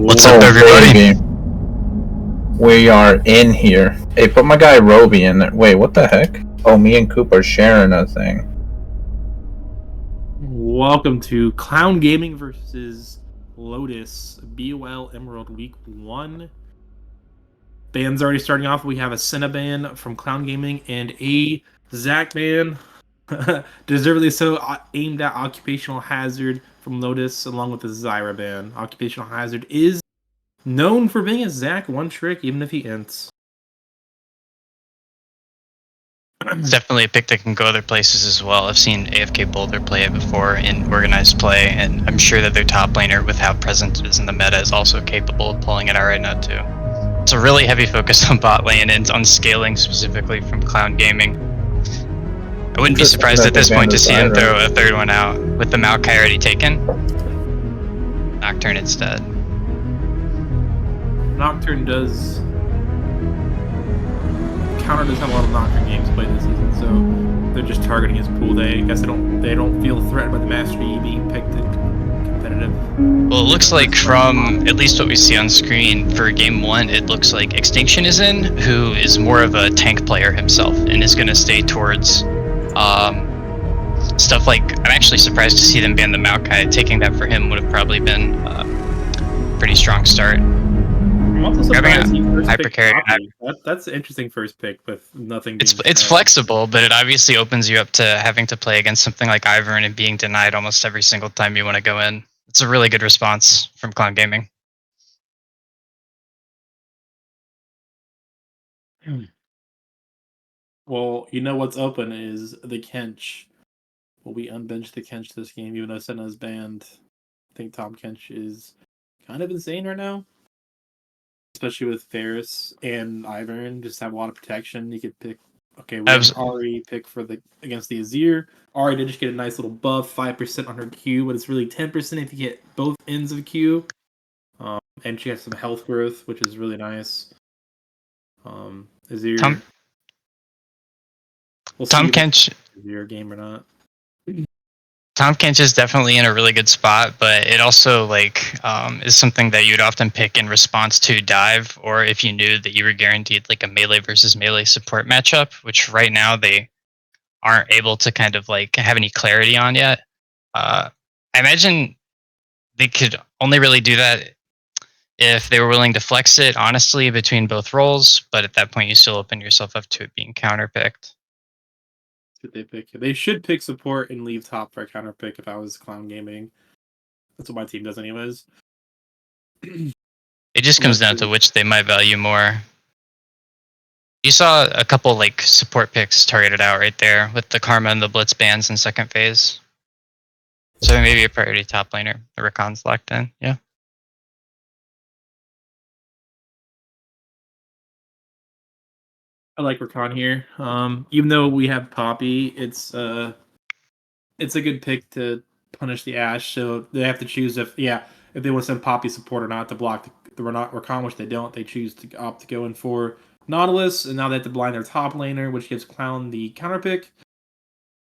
What's up, everybody? We are in here. Hey, put my guy Roby in there. Wait, what the heck? Oh, me and Coop are sharing a thing. Welcome to Clown Gaming versus Lotus BOL Emerald Week 1. Bands already starting off. We have a Senna band from Clown Gaming and a Zach band, deservedly so, aimed at Occupational Hazard from Lotus, along with the Zyra band. Occupational Hazard is known for being a Zach one trick, even if he ints. It's definitely a pick that can go other places as well. I've seen AFK Boulder play it before in organized play, and I'm sure that their top laner, with how present it is in the meta, is also capable of pulling it out right now too. It's a really heavy focus on bot lane and on scaling specifically from Clown Gaming. I wouldn't be surprised at this point to see him throw a third one out with the Maokai already taken. Nocturne instead. Nocturne does... Counter does have a lot of Nocturne games played this season, so they're just targeting his pool. They guess they don't feel threatened by the Master E being picked in competitive. Well, it looks like from at least what we see on screen for game 1, it looks like Extinction is in, who is more of a tank player himself and is going to stay towards stuff like, I'm actually surprised to see them ban the Maokai. Taking that for him would have probably been a pretty strong start. I'm also surprised he first hyper picked carry. That's an interesting first pick with nothing. It's flexible, but it obviously opens you up to having to play against something like Ivern and being denied almost every single time you want to go in. It's a really good response from Clown Gaming. Well, you know what's open is the Kench. Will we unbench the Kench this game, even though Senna's banned? I think Tom Kench is kind of insane right now. Especially with Ferris and Ivern, just have a lot of protection. You could pick. Okay, we have Ari pick for against the Azir. Ari did just get a nice little buff, 5% on her Q, but it's really 10% if you get both ends of Q. And she has some health growth, which is really nice. Azir. Tom Kench. Azir game or not. Tom Kench is definitely in a really good spot, but it also is something that you'd often pick in response to dive, or if you knew that you were guaranteed like a melee versus melee support matchup, which right now they aren't able to kind of have any clarity on yet. I imagine they could only really do that if they were willing to flex it honestly between both roles, but at that point you still open yourself up to it being counterpicked. Should they pick? They should pick support and leave top for a counter pick if I was Clown Gaming. That's what my team does anyways. It just comes down to which they might value more. You saw a couple support picks targeted out right there with the Karma and the Blitz bans in second phase. So maybe a priority top laner. The Rakan's locked in, yeah. I like Rakan here. Even though we have Poppy, it's a good pick to punish the Ashe. So they have to choose if they want to send Poppy support or not to block the Rakan, which they don't. They choose to opt to go in for Nautilus, and now they have to blind their top laner, which gives Clown the counter pick.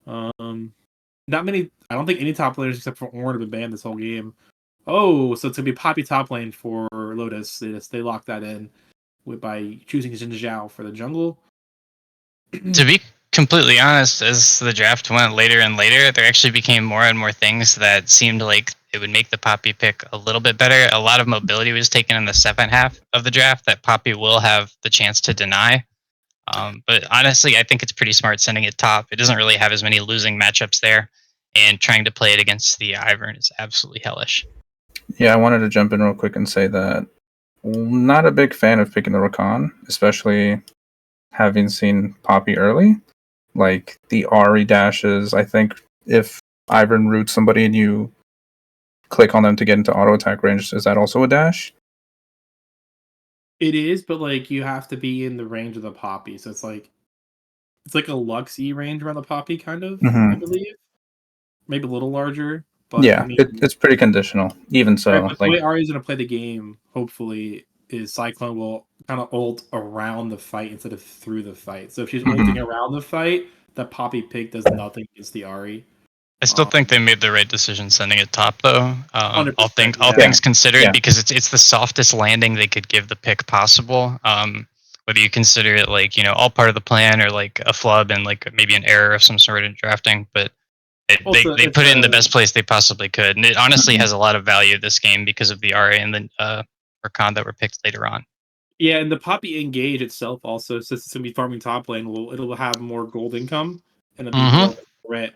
Not many. I don't think any top laners except for Ornn have been banned this whole game. Oh, so it's gonna be Poppy top lane for Lotus. They lock that in by choosing Xin Zhao for the jungle. To be completely honest, as the draft went later and later, there actually became more and more things that seemed like it would make the Poppy pick a little bit better. A lot of mobility was taken in the second half of the draft that Poppy will have the chance to deny. But honestly, I think it's pretty smart sending it top. It doesn't really have as many losing matchups there, and trying to play it against the Ivern is absolutely hellish. Yeah, I wanted to jump in real quick and say that I'm not a big fan of picking the Rakan, especially having seen Poppy early. Like the Ari dashes, I think if Ivern roots somebody and you click on them to get into auto attack range, is that also a dash? It is, but you have to be in the range of the Poppy, so it's like a Lux E range around the Poppy, kind of. I believe, maybe a little larger. But yeah, I mean, it's pretty conditional. Even so, right, the way Ari's going to play the game, hopefully, is Cyclone will kind of ult around the fight instead of through the fight. So if she's ulting around the fight, the Poppy pick does nothing against the Ari. I still think they made the right decision sending it top, though. 100%, All yeah. things considered, Yeah. because it's the softest landing they could give the pick possible. Whether you consider it like all part of the plan or like a flub and like maybe an error of some sort in drafting, but Also, they it's put it in the best place they possibly could, and it honestly has a lot of value this game because of the RA and the Rakan that were picked later on. Yeah, and the Poppy Engage itself also, since it's gonna be farming top lane, it'll have more gold income and it'll be more of a threat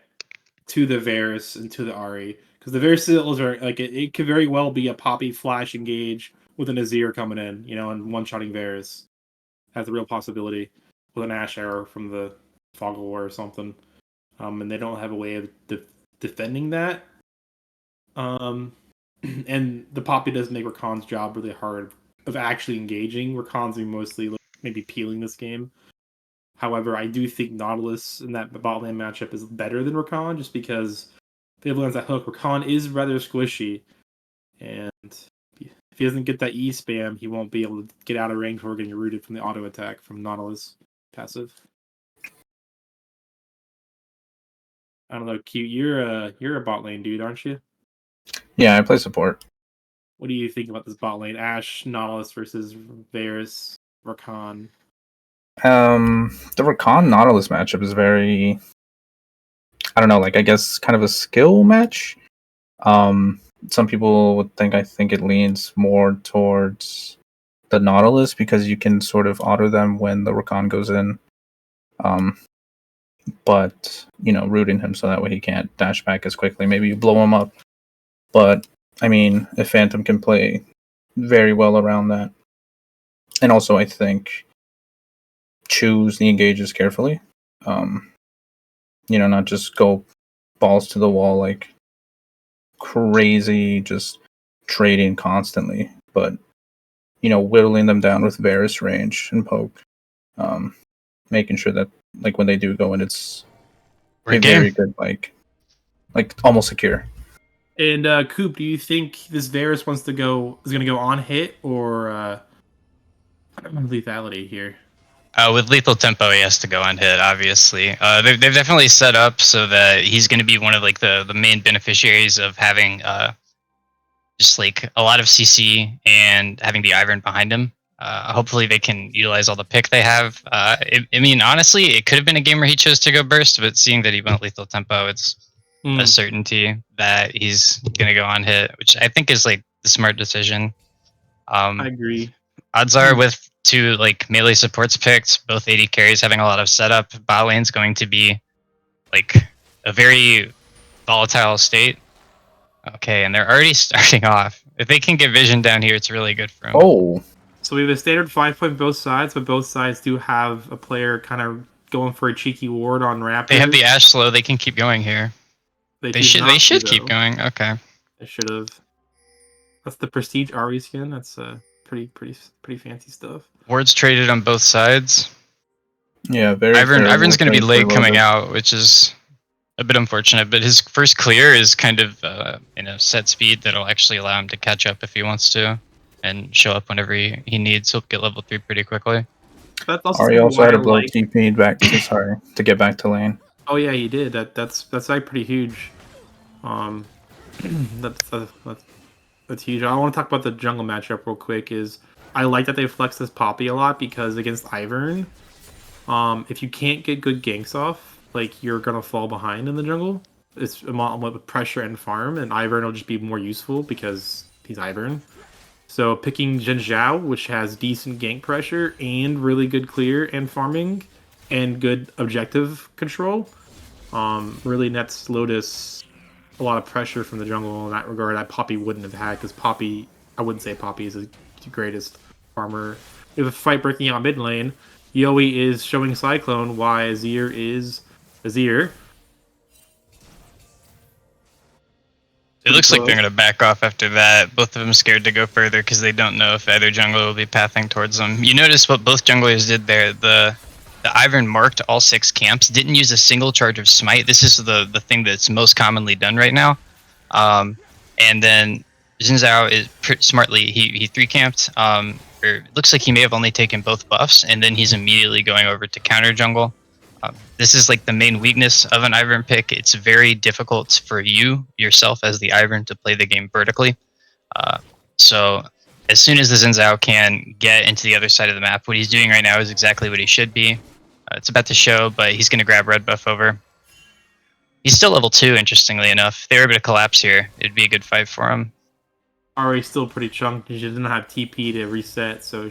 to the Varus and to the Ahri. Because the Varus is very like it could very well be a Poppy Flash Engage with an Azir coming in, and one-shotting Varus. Has a real possibility with an Ash arrow from the Fog of War or something. And they don't have a way of defending that. And the Poppy does make Rakan's job really hard of actually engaging. Rakan's mostly maybe peeling this game. However, I do think Nautilus in that bot lane matchup is better than Rakan just because they have lands that hook. Rakan is rather squishy, and if he doesn't get that E spam, he won't be able to get out of range before getting rooted from the auto attack from Nautilus passive. I don't know, Q. You're a bot lane dude, aren't you? Yeah, I play support. What do you think about this bot lane? Ashe, Nautilus versus Varus, Rakan. The Rakan Nautilus matchup is very, I don't know, like I guess kind of a skill match. Some people would I think it leans more towards the Nautilus because you can sort of auto them when the Rakan goes in. But rooting him so that way he can't dash back as quickly. Maybe you blow him up. But I mean, if Phantom can play very well around that, and also I think choose the engages carefully. Not just go balls to the wall like crazy, just trading constantly, but whittling them down with Varus range and poke, making sure that like when they do go in, it's a very good like almost secure. And Coop, do you think this Varus is going to go on hit or lethality here? With lethal tempo, he has to go on hit. Obviously, they've definitely set up so that he's going to be one of like the main beneficiaries of having just like a lot of CC and having the Ivern behind him. Hopefully, they can utilize all the pick they have. I mean, honestly, it could have been a game where he chose to go burst, but seeing that he went lethal tempo, it's a certainty that he's going to go on hit, which I think is like the smart decision. I agree. Odds are with two like melee supports picked, both AD carries having a lot of setup, bot lane's going to be like a very volatile state. Okay, and they're already starting off. If they can get vision down here, it's really good for them. Oh. So we have a standard 5-point both sides, but both sides do have a player kind of going for a cheeky ward on Raptor. They have the Ashe slow. They can keep going here. They should keep going. Okay. They should have. That's the Prestige Ari skin. That's pretty fancy stuff. Wards traded on both sides. Yeah, very. Ivern's going to be late coming out, which is a bit unfortunate. But his first clear is kind of in a set speed that'll actually allow him to catch up if he wants to, and show up whenever he needs. He'll get level 3 pretty quickly. That's also Ari also had to blow TP back to get back to lane. Oh yeah, he did. That's like pretty huge. That's huge. I want to talk about the jungle matchup real quick. I like that they flex this Poppy a lot because against Ivern, if you can't get good ganks off, like you're gonna fall behind in the jungle. It's with pressure and farm, and Ivern will just be more useful because he's Ivern. So picking Jin Zhao, which has decent gank pressure and really good clear and farming and good objective control, really nets Lotus a lot of pressure from the jungle in that regard that Poppy wouldn't have had, because Poppy, I wouldn't say Poppy is the greatest farmer. We have a fight breaking out mid lane. Yowie is showing Cyclone why Azir is Azir. It looks like they're going to back off after that. Both of them scared to go further because they don't know if either jungler will be pathing towards them. You notice what both junglers did there. The Ivern marked all 6 camps, didn't use a single charge of smite. This is the thing that's most commonly done right now. And then Jin Zhao is smartly, he 3-camped. Or it looks like he may have only taken both buffs, and then he's immediately going over to counter jungle. This is like the main weakness of an Ivern pick. It's very difficult for you yourself as the Ivern to play the game vertically. So as soon as the Xin Zhao can get into the other side of the map, what he's doing right now is exactly what he should be. It's about to show, but he's going to grab red buff over. He's still level 2, interestingly enough. If they were able to collapse here, it'd be a good fight for him. Ari's still pretty chunky. She doesn't have TP to reset, so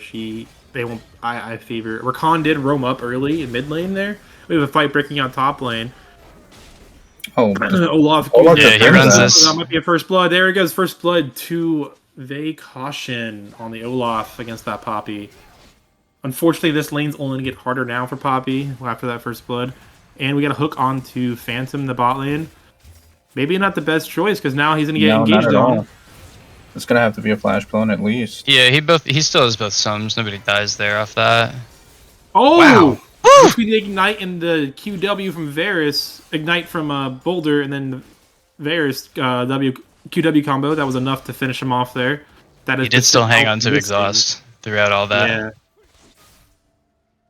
they won't. I favor. Rakan did roam up early in mid lane there. We have a fight breaking out top lane. Oh, Olaf. Yeah, he runs this. That might be a first blood. There he goes, first blood to Vey Caution on the Olaf against that Poppy. Unfortunately, this lane's only going to get harder now for Poppy after that first blood. And we got a hook onto Phantom in the bot lane. Maybe not the best choice, because now he's going to get engaged on. All. It's going to have to be a flash clone at least. Yeah, he still has both sums. Nobody dies there off that. Oh! Wow. Between the Ignite and the QW from Varus, Ignite from Boulder, and then Varus QW combo, that was enough to finish him off there. He did still hang on to exhaust throughout all that. Yeah.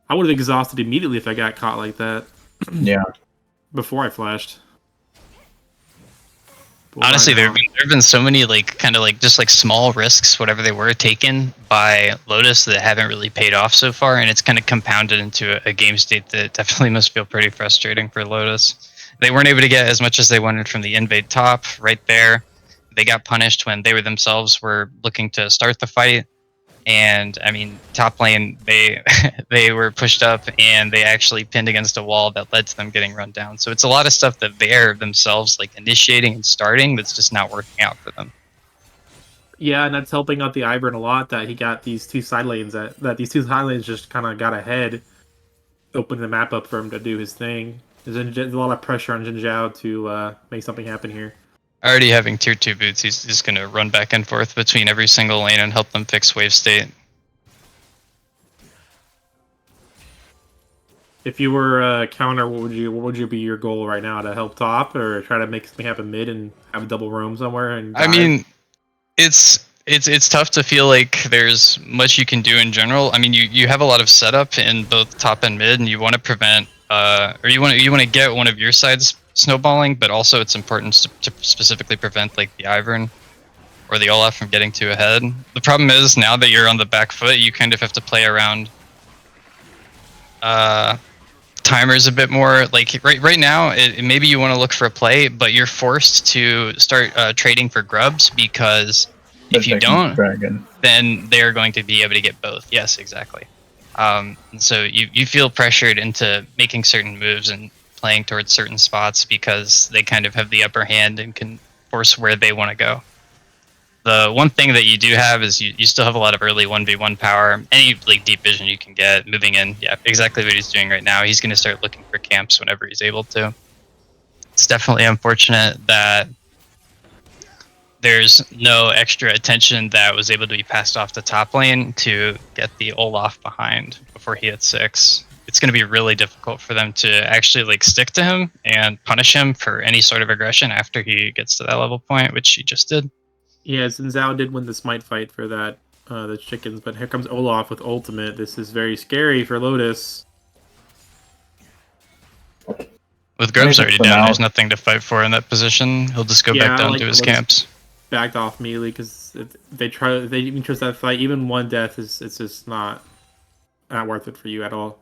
I would have exhausted immediately if I got caught like that. Yeah. Before I flashed. Boy, Honestly, there have been so many just small risks, whatever they were, taken by Lotus that haven't really paid off so far, and it's kind of compounded into a game state that definitely must feel pretty frustrating for Lotus. They weren't able to get as much as they wanted from the invade top right there. They got punished when they themselves were looking to start the fight. And I mean, top lane, they were pushed up and they actually pinned against a wall that led to them getting run down. So it's a lot of stuff that they're themselves initiating and starting that's just not working out for them. Yeah, and that's helping out the Ivern a lot that he got these two side lanes that these two side lanes just kind of got ahead, opening the map up for him to do his thing. There's a lot of pressure on Xin Zhao to make something happen here. Already having tier 2 boots, he's just going to run back and forth between every single lane and help them fix wave state. If you were a counter, what would you be your goal right now? To help top or try to make something happen mid and have a double roam somewhere? And I mean, it's tough to feel like there's much you can do in general. I mean, you have a lot of setup in both top and mid, and you want to prevent or you want to get one of your sides snowballing, but also it's important to specifically prevent the Ivern or the Olaf from getting too ahead. The problem is now that you're on the back foot, you kind of have to play around timers a bit more. Right now, maybe you want to look for a play, but you're forced to start trading for grubs because if you don't, then they're going to be able to get both. Yes, exactly. So you feel pressured into making certain moves and playing towards certain spots because they kind of have the upper hand and can force where they want to go. The one thing that you do have is you still have a lot of early 1v1 power. Any deep vision you can get moving in. Yeah, exactly what he's doing right now. He's going to start looking for camps whenever he's able to. It's definitely unfortunate that there's no extra attention that was able to be passed off the top lane to get the Olaf behind before he hit 6. It's going to be really difficult for them to actually stick to him and punish him for any sort of aggression after he gets to that level point, which he just did. Yeah, Xin Zhao did win the smite fight for that, the chickens, but here comes Olaf with ultimate. This is very scary for Lotus. With Grub's already down, there's nothing to fight for in that position. He'll just go back down to his camps. Backed off immediately because they even trust that fight. Even one death it's just not worth it for you at all.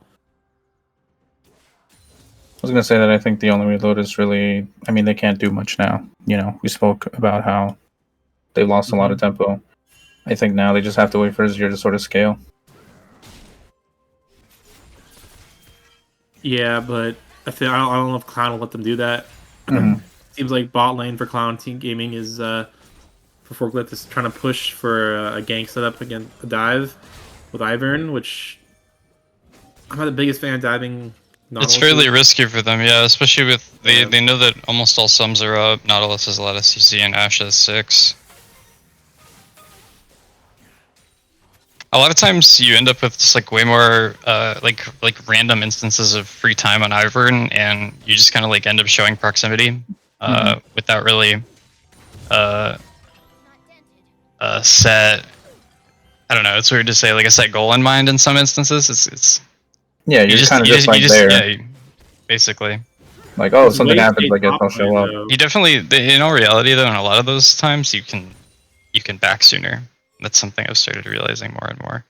I was going to say that I think the only way Lotus really... I mean, they can't do much now. We spoke about how they've lost a lot of tempo. I think now they just have to wait for Azir to sort of scale. Yeah, but I don't know if Clown will let them do that. Seems like bot lane for Clown Team Gaming is... for Forklift is trying to push for a gank setup against a dive with Ivern, which... I'm not the biggest fan of diving... It's fairly risky for them, yeah, especially with they know that almost all sums are up. Nautilus has a lot of CC and Ashe has 6. A lot of times you end up with just way more random instances of free time on Ivern, and you just kind of end up showing proximity without really set. I don't know. It's weird to say a set goal in mind in some instances. It's yeah, you're kind of just there. Yeah, basically. Like, oh, if His something wave happens, stayed I guess top I'll lane, show up. though. You definitely, in all reality though, in a lot of those times, you can back sooner. That's something I've started realizing more and more.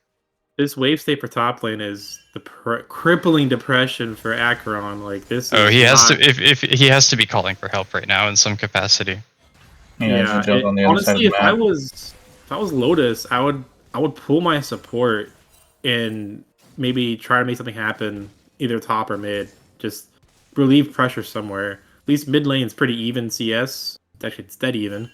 This wave state for top lane is the crippling depression for Acheron. Like this Oh, is he has not. to if he has to be calling for help right now in some capacity. Yeah, just jump on the other side of Honestly, the map. if I was Lotus, I would pull my support and maybe try to make something happen, either top or mid. Just relieve pressure somewhere. At least mid lane is pretty even CS. It's dead even.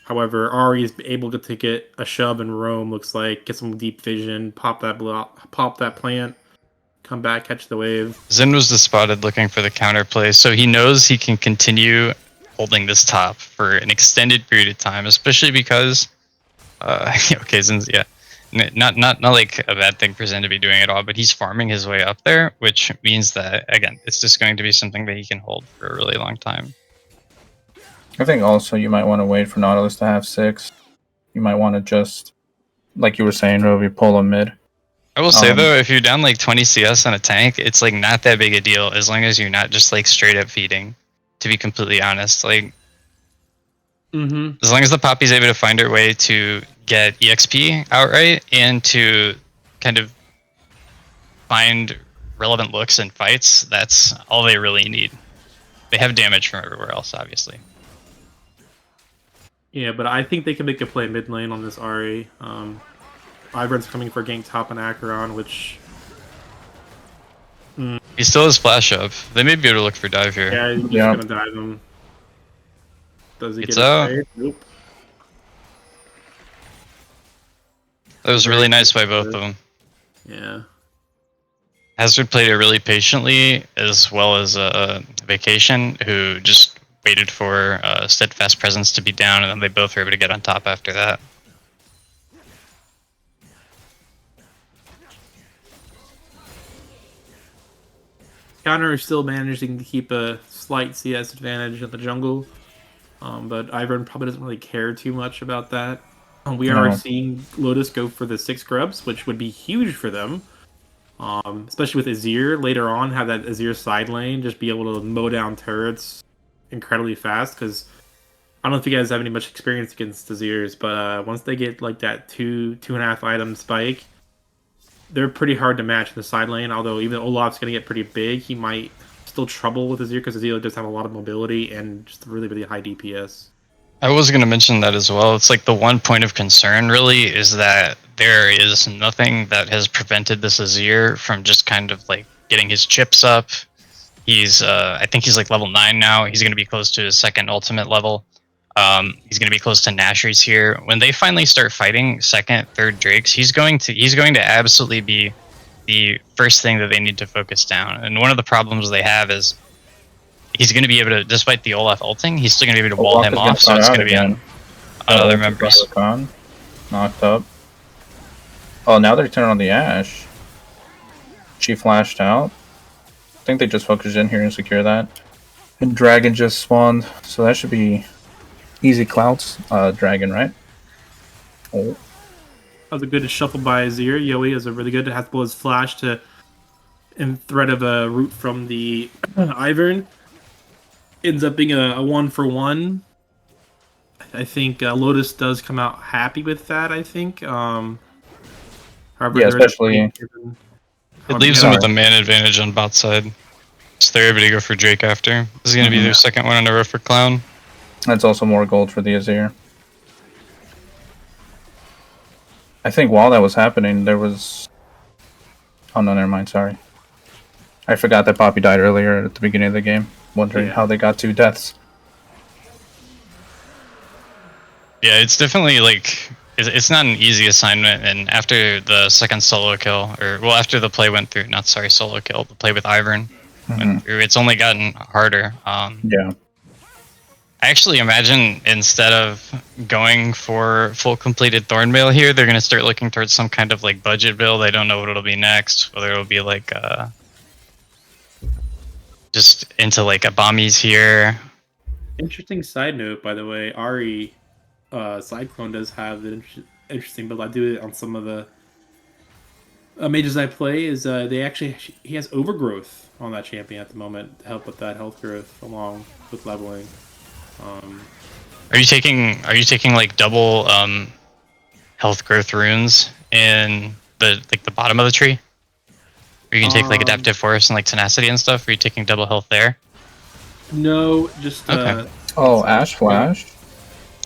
However, Ari is able to get a shove and roam. Looks like get some deep vision, pop that block, pop that plant, come back, catch the wave. Zen was the spotted looking for the counterplay, so he knows he can continue holding this top for an extended period of time, especially because, okay, Zen's, yeah, not like a bad thing for Zen to be doing at all, but he's farming his way up there, which means that, again, it's just going to be something that he can hold for a really long time. I think also you might want to wait for Nautilus to have 6. You might want to just, like you were saying, Roby, pull a mid. I will say though, if you're down like 20 CS on a tank, it's like not that big a deal as long as you're not just like straight up feeding. To be completely honest, like as long as the Poppy's able to find her way to get EXP outright and to kind of find relevant looks in fights, that's all they really need. They have damage from everywhere else, obviously. Yeah, but I think they can make a play mid lane on this Ari. Ivern's coming for gank top and Acheron, which He still has flash up. They may be able to look for dive here. yeah, he's just Yeah. gonna dive him. Does he It's get out. a trade? Nope. That was really nice by both of them. Yeah. Hazard played it really patiently, as well as Vacation, who just waited for Steadfast Presence to be down, and then they both were able to get on top after that. Counter is still managing to keep a slight CS advantage in the jungle, but Ivern probably doesn't really care too much about that. We are seeing Lotus go for the 6 grubs, which would be huge for them. Especially with Azir later on, have that Azir side lane, just be able to mow down turrets incredibly fast. Because I don't know if you guys have any much experience against Azirs, but once they get like that 2.5 item spike, they're pretty hard to match in the side lane. Although even Olaf's gonna get pretty big, he might still trouble with Azir because Azir does have a lot of mobility and just really high DPS. I was going to mention that as well. It's like the one point of concern really is that there is nothing that has prevented this Azir from just kind of like getting his chips up. He's, I think he's like level 9 now. He's going to be close to his second ultimate level. He's going to be close to Nashries here. When they finally start fighting second, third Drakes, he's going to absolutely be the first thing that they need to focus down. And one of the problems they have is he's going to be able to, despite the Olaf ulting, he's still going to be able to wall him off, so it's going to be on other members. Knocked up. Oh, now they're turning on the Ashe. She flashed out. I think they just focused in here and secure that. And Dragon just spawned, so that should be easy clouts. Dragon, right? Oh. That was a good shuffle by Azir. Yoey is a really good. It has to blow his flash to in threat of a root from the Ivern. Ends up being a 1-for-1. I think Lotus does come out happy with that. I think. However, Yeah, especially it leaves them with a man advantage on bot side, so they're able to go for Drake after. This is going to be their second one on a row for Clown. That's also more gold for the Azir. I think while that was happening, there was. Oh no, never mind. Sorry, I forgot that Poppy died earlier at the beginning of the game. Wondering how they got 2 deaths. Yeah, it's definitely like it's not an easy assignment. And after the second solo kill, or well, after the play went through, solo kill, the play with Ivern went through, it's only gotten harder. Yeah. I actually imagine instead of going for full completed Thornmail here, they're going to start looking towards some kind of like budget build. I don't know what it'll be next, whether it'll be like just into like a Bombies here. Interesting side note, by the way, Ari Cyclone does have an interesting build. I do it on some of the mages I play is he has overgrowth on that champion at the moment to help with that health growth along with leveling. Are you taking like double health growth runes in the bottom of the tree? Or you can take like adaptive force and like tenacity and stuff. Are you taking double health there? No, just Okay. Oh, Ash Flash.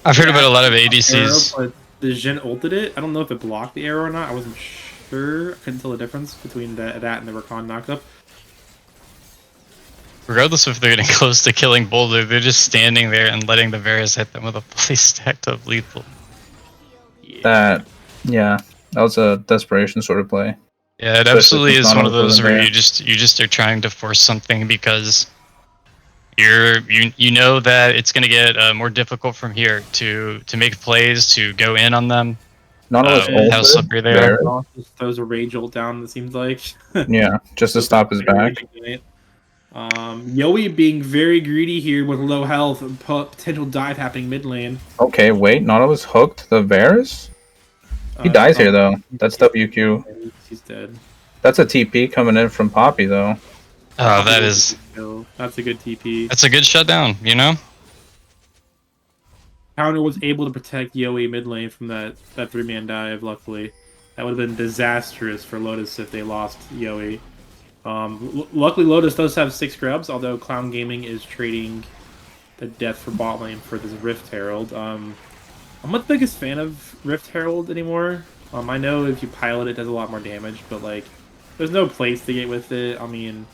I've heard about a lot of Arrow, ADCs. but the Jhin ulted it. I don't know if it blocked the arrow or not. I wasn't sure. I couldn't tell the difference between that and the Rakan knockup. Regardless if they're getting close to killing Boulder, they're just standing there and letting the Varus hit them with a fully stacked up lethal. That was a desperation sort of play. Yeah, it Especially absolutely since is one Nana of was those wasn't where there. you just are trying to force something because you know that it's going to get more difficult from here to make plays, to go in on them. Nana was With how ulted slippery they there. are. Just throws a rage ult down. It seems like. Yeah, just to stop his back. Yoey being very greedy here with low health and potential dive happening mid lane. Okay, wait, Nana was hooked the Varus? He dies here though. That's WQ. He's dead. That's a TP coming in from Poppy though. Oh, That's a good TP. that's a good shutdown, you know? Counter was able to protect Yoey mid lane from that 3-man dive, luckily. That would have been disastrous for Lotus if they lost Yoey. Luckily, Lotus does have 6 grubs, although Clown Gaming is trading the death for bot lane for this Rift Herald. I'm not the biggest fan of Rift Herald anymore. I know if you pilot it, it does a lot more damage, but like, there's no place to get with it. I mean,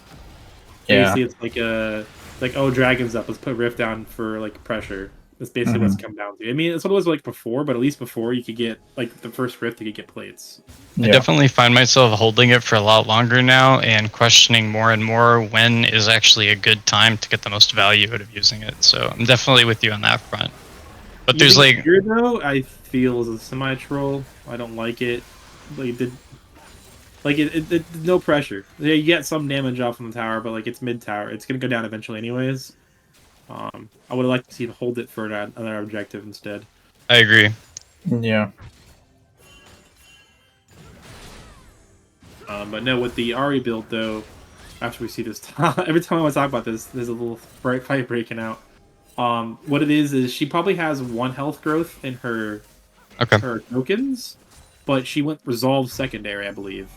Yeah. basically it's like oh, dragon's up, let's put Rift down for like pressure. That's basically what's come down to. I mean, it's what it was like before, but at least before you could get like the first Rift, you could get plates. I definitely find myself holding it for a lot longer now and questioning more and more when is actually a good time to get the most value out of using it. So I'm definitely with you on that front. But there's like here though, I feel is a semi-troll. I don't like it. No pressure. Yeah, you get some damage off from the tower, but like it's mid tower. It's gonna go down eventually anyways. I would have liked to see him hold it for another objective instead. I agree. Yeah. But no, with the Ari build though, after we see this, every time I want to talk about this, there's a little bright fight breaking out. What it is she probably has 1 health growth in her tokens, but she went resolve secondary, I believe.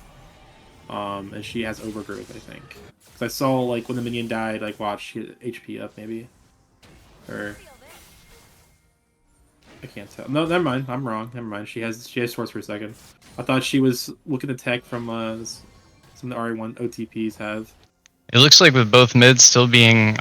And she has overgrowth, I think. Because I saw like when the minion died, like watch she had HP up maybe, or I can't tell. No, never mind. I'm wrong. Never mind. She has swords for a second. I thought she was looking at tech from some of the RE1 OTPs have. It looks like with both mids still being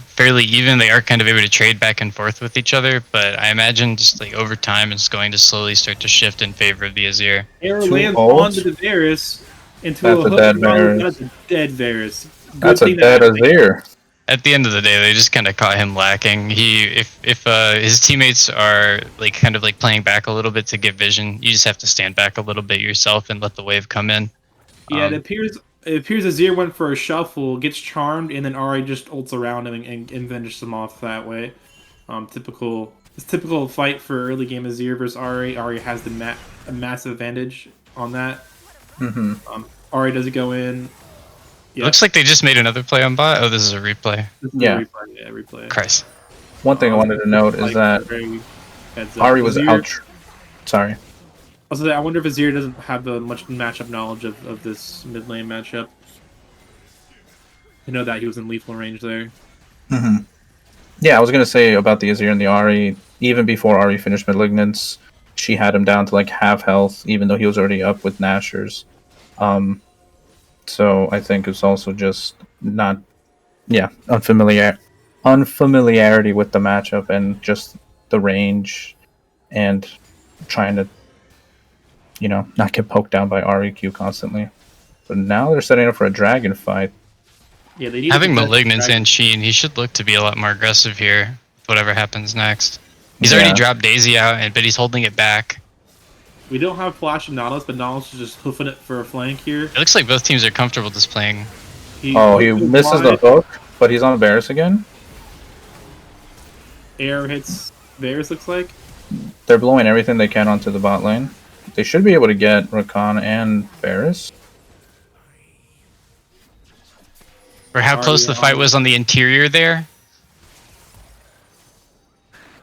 fairly even, they are kind of able to trade back and forth with each other, but I imagine just like over time it's going to slowly start to shift in favor of the Azir. Arrow lands onto the Varus into That's a dead Varus. That's a dead Varus. That's a dead Azir. At the end of the day, they just kind of caught him lacking. If his teammates are like kind of like playing back a little bit to get vision, you just have to stand back a little bit yourself and let the wave come in. Yeah, it appears Azir went for a shuffle, gets charmed, and then Ari just ults around him and finishes him off that way. Typical fight for early game Azir versus Ari. Ari has a massive advantage on that. Ari doesn't go in. It looks like they just made another play on bot. Oh, this is a replay. Replay. Christ. One thing I wanted to note is that Ari was out. Sorry. Also, I wonder if Azir doesn't have much matchup knowledge of this mid lane matchup. You know that he was in lethal range there. Yeah, I was gonna say about the Azir and the Ari. Even before Ari finished Malignance, she had him down to like half health, even though he was already up with Nashers. So I think it's also just not, unfamiliarity with the matchup and just the range, and trying to, not get poked down by REQ constantly. But now they're setting up for a dragon fight. Yeah, they need having Malignance and Sheen, he should look to be a lot more aggressive here. Whatever happens next, he's already dropped Daisy out, but he's holding it back. We don't have Flash and Nautilus, but Nautilus is just hoofing it for a flank here. It looks like both teams are comfortable displaying. He misses the hook, but he's on Varus again. Air hits Varus, looks like. They're blowing everything they can onto the bot lane. They should be able to get Rakan and Varus. Or how close the fight was on the interior there.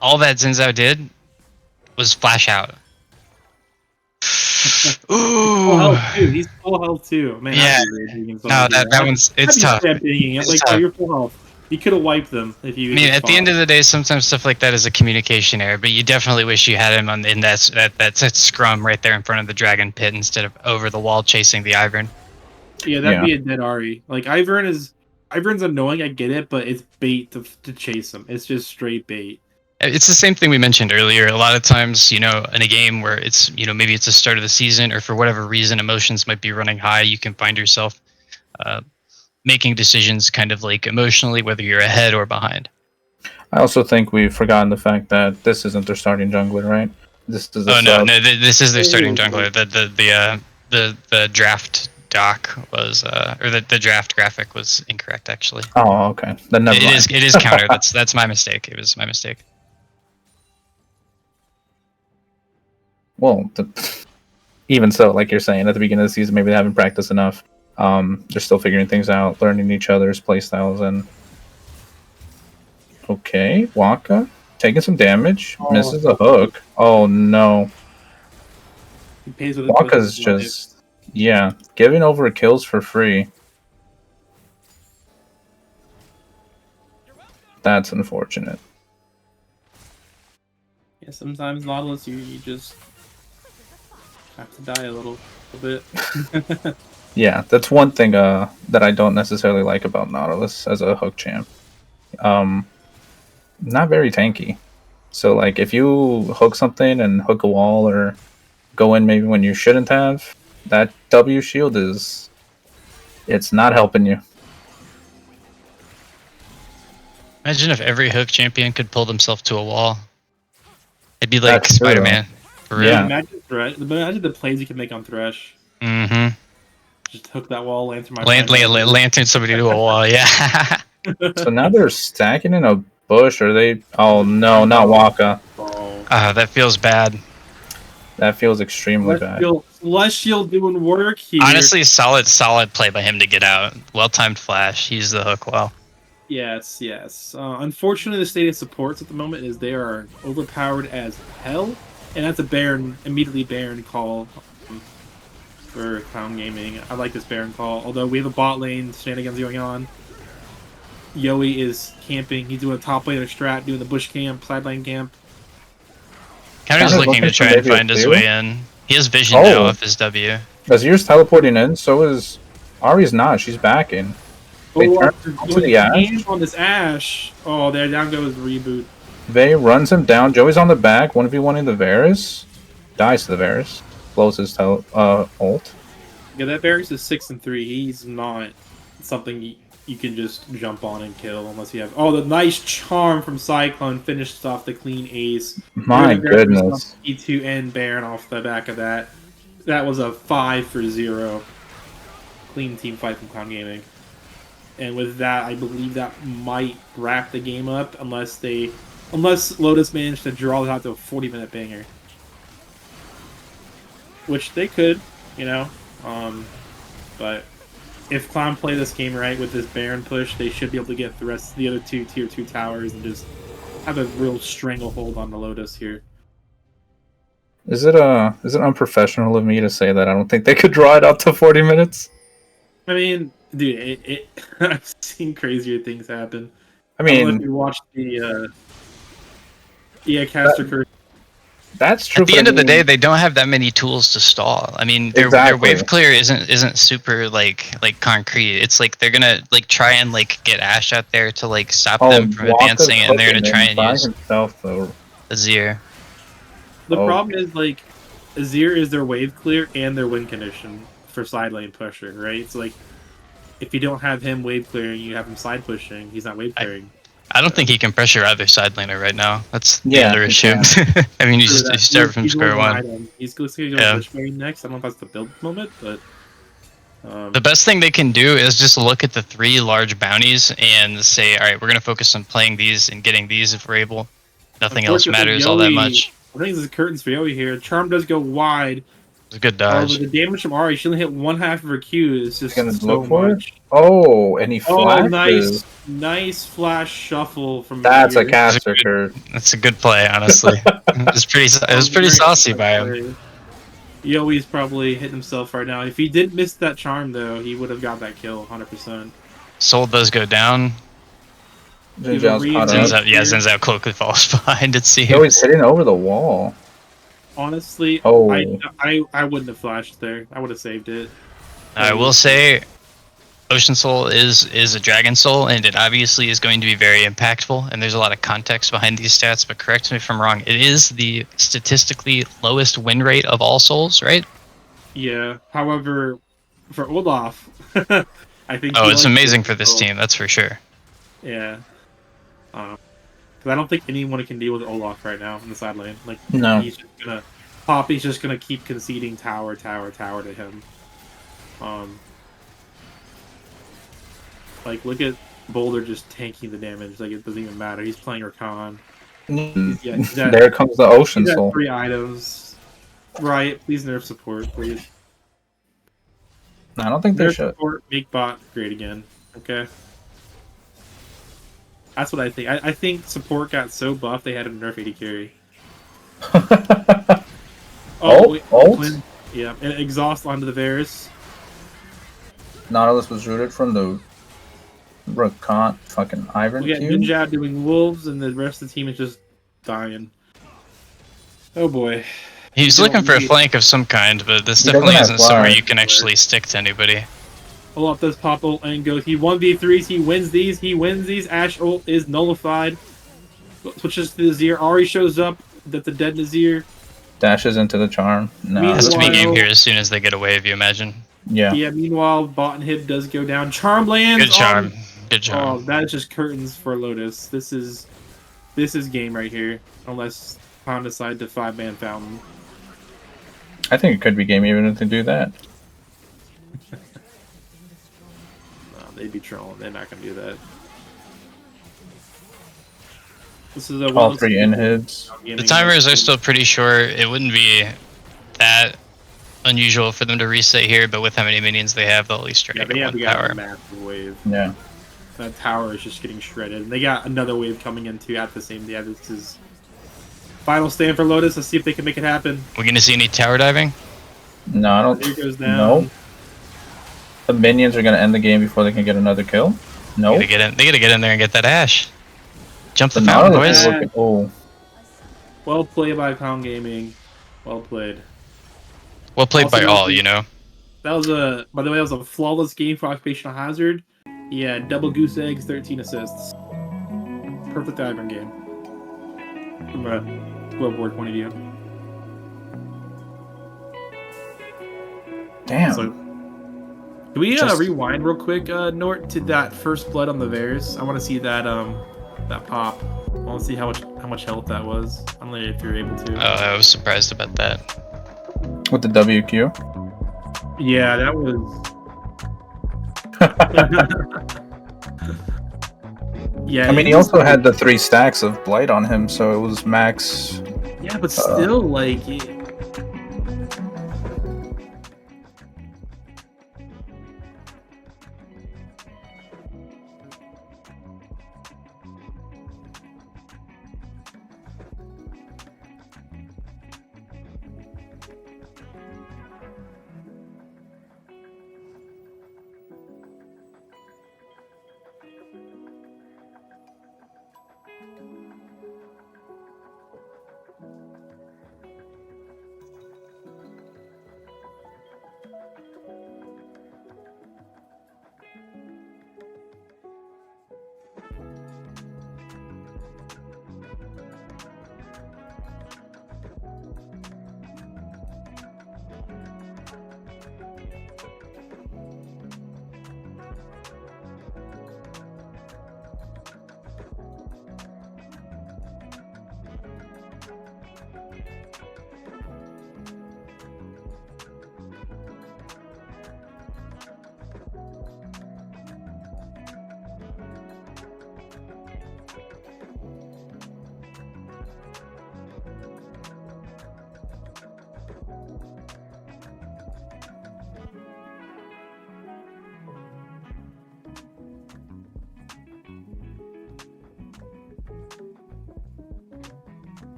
All that Zinzao did was flash out. Full Ooh. health too. He's full health too. Man, Yeah. No, that one's it's tough. It's like, tough. oh, you're full health. You could have wiped them if you. I mean, at the end of the day, sometimes stuff like that is a communication error, but you definitely wish you had him in that scrum right there in front of the dragon pit instead of over the wall chasing the Ivern. Yeah, that'd be a dead Ahri. Like Ivern's annoying, I get it, but it's bait to chase him. It's just straight bait. It's the same thing we mentioned earlier. A lot of times, in a game where it's, maybe it's the start of the season or for whatever reason, emotions might be running high, you can find yourself making decisions kind of like emotionally, whether you're ahead or behind. I also think we've forgotten the fact that this isn't their starting jungler, right? This is this is their starting jungler. The draft doc was or the draft graphic was incorrect actually. Oh, okay. Then never mind. It is counter. That's my mistake. It was my mistake. Well, even so, like you're saying, at the beginning of the season, maybe they haven't practiced enough. They're still figuring things out, learning each other's playstyles, and okay, Waka taking some damage, misses a hook. Oh no, Waka's just giving over kills for free. That's unfortunate. Yeah, sometimes Nautilus, you just have to die a little bit. Yeah, that's one thing that I don't necessarily like about Nautilus as a hook champ. Not very tanky. So like if you hook something and hook a wall or go in maybe when you shouldn't have, that W shield it's not helping you. Imagine if every hook champion could pull themselves to a wall. It'd be like Spider-Man. For real. Yeah. Imagine the plays you can make on Thresh. Mm-hmm. Just hook that wall, lantern my lantern somebody to a wall, yeah. So now they're stacking in a bush, or they... Oh no, not Waka. That feels bad. That feels extremely bad. Celestial doing work here. Honestly, solid play by him to get out. Well-timed flash. He's the hook well. Yes. Unfortunately, the state of supports at the moment is they are overpowered as hell, and that's a immediately Baron call for Clown Gaming. I like this Baron call, although we have a bot lane shenanigans going on. Yoey is camping. He's doing a top lane of strat, doing the bush camp, side lane camp. Counter's looking to try and find his way in. He has vision now of his W. Azir's teleporting in, so is Ahri's not. She's backing. They turn to the Ashe. On this Ashe. Oh, there down goes Reboot. Vey runs him down. Joey's on the back. 1v1ing the Varus. Dies to the Varus. Blows his ult. Yeah, that Varus is 6-3. He's not something you can just jump on and kill unless you have... Oh, the nice charm from Cyclone finished off the clean ace. My goodness. E2 and Baron off the back of that. That was a 5-0. Clean team fight from Clown Gaming. And with that, I believe that might wrap the game up unless Lotus managed to draw it out to a 40-minute banger. Which they could, but if Clown play this game right with this Baron push, they should be able to get the rest of the other two tier 2 towers and just have a real stranglehold on the Lotus here. Is it unprofessional of me to say that I don't think they could draw it out to 40 minutes? I mean, dude, I've seen crazier things happen. I mean, don't know if you watched the caster curse. That's true. At the end of the day, they don't have that many tools to stall. I mean, their wave clear isn't super like concrete. It's like they're gonna try and get Ashe out there to stop them from advancing, and they're gonna try and use Azir. The problem is Azir is their wave clear and their win condition for side lane pressure, right? So if you don't have him wave clearing, you have him side pushing. He's not wave clearing. I don't think he can pressure either side laner right now. That's the other issue. I mean, you start from square one. He's going to go bush main next. I don't know if that's the build moment, but... the best thing they can do is just look at the 3 large bounties and say, all right, we're going to focus on playing these and getting these if we're able. Nothing else matters all that much. I think this is curtains for Yowie here. Charm does go wide. It's a good However, dodge. the damage from Ari, she only hit one half of her Q. Is just Gonna so look for it. much. Oh, and he Oh, flashes. nice flash shuffle from That's a here. caster, Kurt. That's a good play, honestly. It was pretty Very saucy by nice him. play. Yoey's probably hitting himself right now. If he didn't miss that charm, though, he would have got that kill 100%. Soul does go down. Jinjiao's caught up. Zen's out closely falls behind it. See, No, he's hitting over the wall. Honestly, Oh. I wouldn't have flashed there. I would have saved it. I will say, Ocean Soul is a Dragon Soul, and it obviously is going to be very impactful. And there's a lot of context behind these stats. But correct me if I'm wrong. It is the statistically lowest win rate of all souls, right? Yeah. However, for Olaf, I think. Oh, it's amazing for this team. That's for sure. Yeah. Because I don't think anyone can deal with Olaf right now in the side lane. Like, No. he's just gonna Poppy's just gonna keep conceding tower to him. Like, look at Boulder just tanking the damage. Like, it doesn't even matter. He's playing Rakan. There comes the Ocean He's got Soul. 3 items. Right, please nerf support, please. I don't think they Nerf should. support, make bot great again. Okay. That's what I think. I think support got so buffed they had to nerf AD carry. Ult? Quinn. Yeah, and exhaust onto the Varus. Nautilus was rooted from the Rakan fucking Iron We got Cube. Ninja doing wolves, and the rest of the team is just dying. Oh boy. He's looking for a flank of some kind, but this He definitely doesn't have isn't somewhere flash. you can actually stick to anybody. Olaf does pop ult and goes. He 1v3s, he wins these, Ash ult is nullified. Switches to the Nazir. Ari shows up, that's the dead Nazir. Dashes into the charm. No. Has to be Meanwhile- game here as soon as they get away, if you imagine. Yeah. Yeah, meanwhile, bot and hib does go down. Charm lands Good charm. on- Good Oh, charm. that is just curtains for Lotus. This is game right here. Unless Pound decide to 5-man fountain. I think it could be game even if they do that. No, they'd be trolling. They're not gonna do that. This is a All 3 inhibs. The timers are still pretty short. It wouldn't be that unusual for them to reset here, but with how many minions they have, they'll at least try Yeah, to they get have one got power. a massive wave. Yeah. That tower is just getting shredded. And they got another wave coming in too at the same. Yeah, this is final stand for Lotus. Let's see if they can make it happen. We're gonna see any tower diving? No, I don't. Here goes down. No. The minions are gonna end the game before they can get another kill. No. They gotta get in there and get that Ash. Jump the The fountain, Nautilus is boys. looking. Oh. Well played by Pound Gaming. Well played. Well played by Also, all, you know. That was by the way, that was a flawless game for Occupational Hazard. Yeah, double goose eggs, 13 assists. Perfect Ivern game. From a Globeboard point of view. Damn. So, can we Just- rewind real quick, Nort, to that first blood on the Varus? I want to see that that pop. I want to see how much health that was. I don't know if you're able to. I was surprised about that. With the WQ. Yeah, that was. Yeah. I mean, it he was- also had the 3 stacks of blight on him, so it was max. Yeah, but still, like.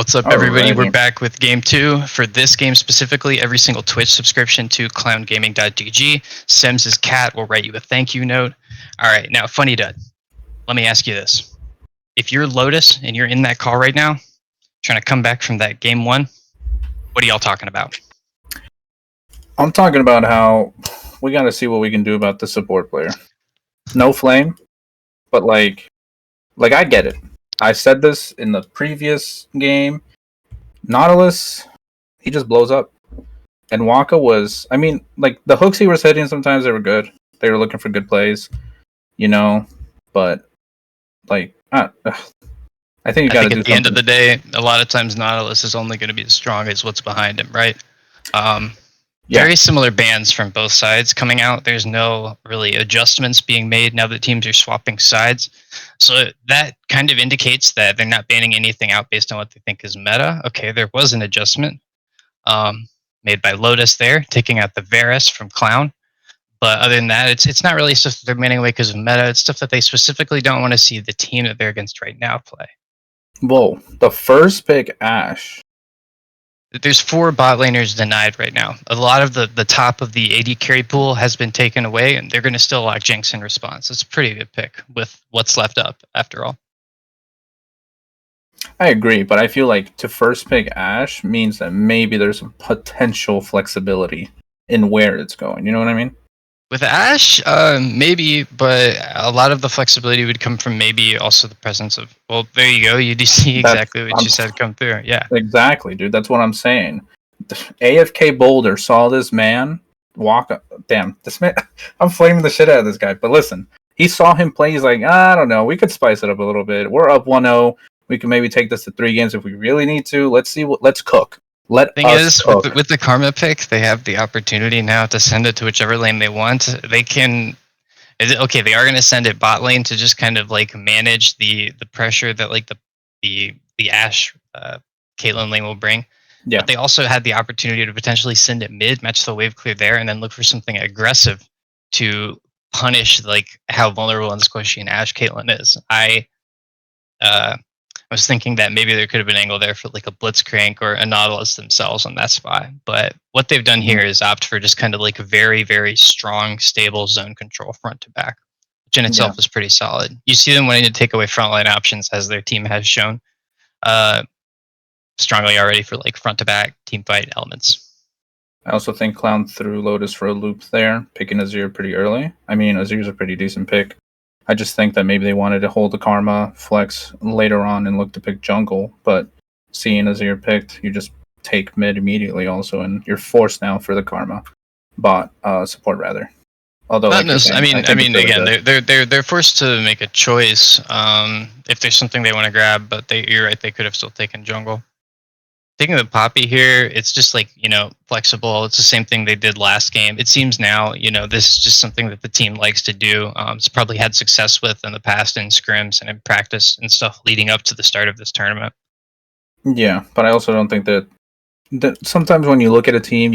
What's up, everybody? We're Alrighty. back with game 2. For this game specifically, every single Twitch subscription to clowngaming.dg, Sims' cat will write you a thank you note. Alright, now, Funny Dud, let me ask you this. If you're Lotus and you're in that call right now, trying to come back from that game 1, what are y'all talking about? I'm talking about how we got to see what we can do about the support player. No flame, but like I get it. I said this in the previous game. Nautilus, he just blows up. And Waka was, I mean, like the hooks he was hitting sometimes they were good. They were looking for good plays, you know. But like, I think you got to do at the something. end of the day, a lot of times Nautilus is only going to be as strong as what's behind him, right? Very similar bans from both sides coming out. There's no really adjustments being made now that teams are swapping sides. So that kind of indicates that they're not banning anything out based on what they think is meta. Okay, there was an adjustment made by Lotus there, taking out the Varus from Clown. But other than that, it's not really stuff that they're banning away because of meta. It's stuff that they specifically don't want to see the team that they're against right now play. Whoa, the first pick Ashe. There's 4 bot laners denied right now. A lot of the top of the AD carry pool has been taken away, and they're going to still lock Jinx in response. It's a pretty good pick with what's left up, after all. I agree, but I feel like to first pick Ashe means that maybe there's some potential flexibility in where it's going. You know what I mean? With Ashe, maybe, but a lot of the flexibility would come from maybe also the presence of, well, there you go. You do see exactly what you said come through. Yeah. Exactly, dude. That's what I'm saying. AFK Boulder saw this man walk up. Damn, this man. I'm flaming the shit out of this guy. But listen, he saw him play. He's like, I don't know. We could spice it up a little bit. We're up 1-0. We can maybe take this to 3 games if we really need to. Let's see what. Let's cook. Thing is, with the Karma pick, they have the opportunity now to send it to whichever lane they want. They can. Okay, they are going to send it bot lane to just kind of like manage the pressure that like the Ashe Caitlyn lane will bring. Yeah. But they also had the opportunity to potentially send it mid, match the wave clear there, and then look for something aggressive to punish like how vulnerable and squishy an Ashe Caitlyn is. I was thinking that maybe there could have been an angle there for like a Blitzcrank or a Nautilus themselves on that spot. But what they've done here is opt for just kind of like a very, very strong, stable zone control front to back, which in itself is pretty solid. You see them wanting to take away frontline options, as their team has shown strongly already for like front to back team fight elements. I also think Clown threw Lotus for a loop there, picking Azir pretty early. I mean, Azir's a pretty decent pick. I just think that maybe they wanted to hold the Karma flex later on and look to pick jungle, but seeing Azir picked, you just take mid immediately also, and you're forced now for the Karma bot support rather. Although, not necessarily. I mean, again, they're forced to make a choice if there's something they want to grab, but you're right, they could have still taken jungle. Taking the Poppy here, it's just like, flexible. It's the same thing they did last game. It seems now, this is just something that the team likes to do. It's probably had success with in the past in scrims and in practice and stuff leading up to the start of this tournament. Yeah, but I also don't think that sometimes when you look at a team,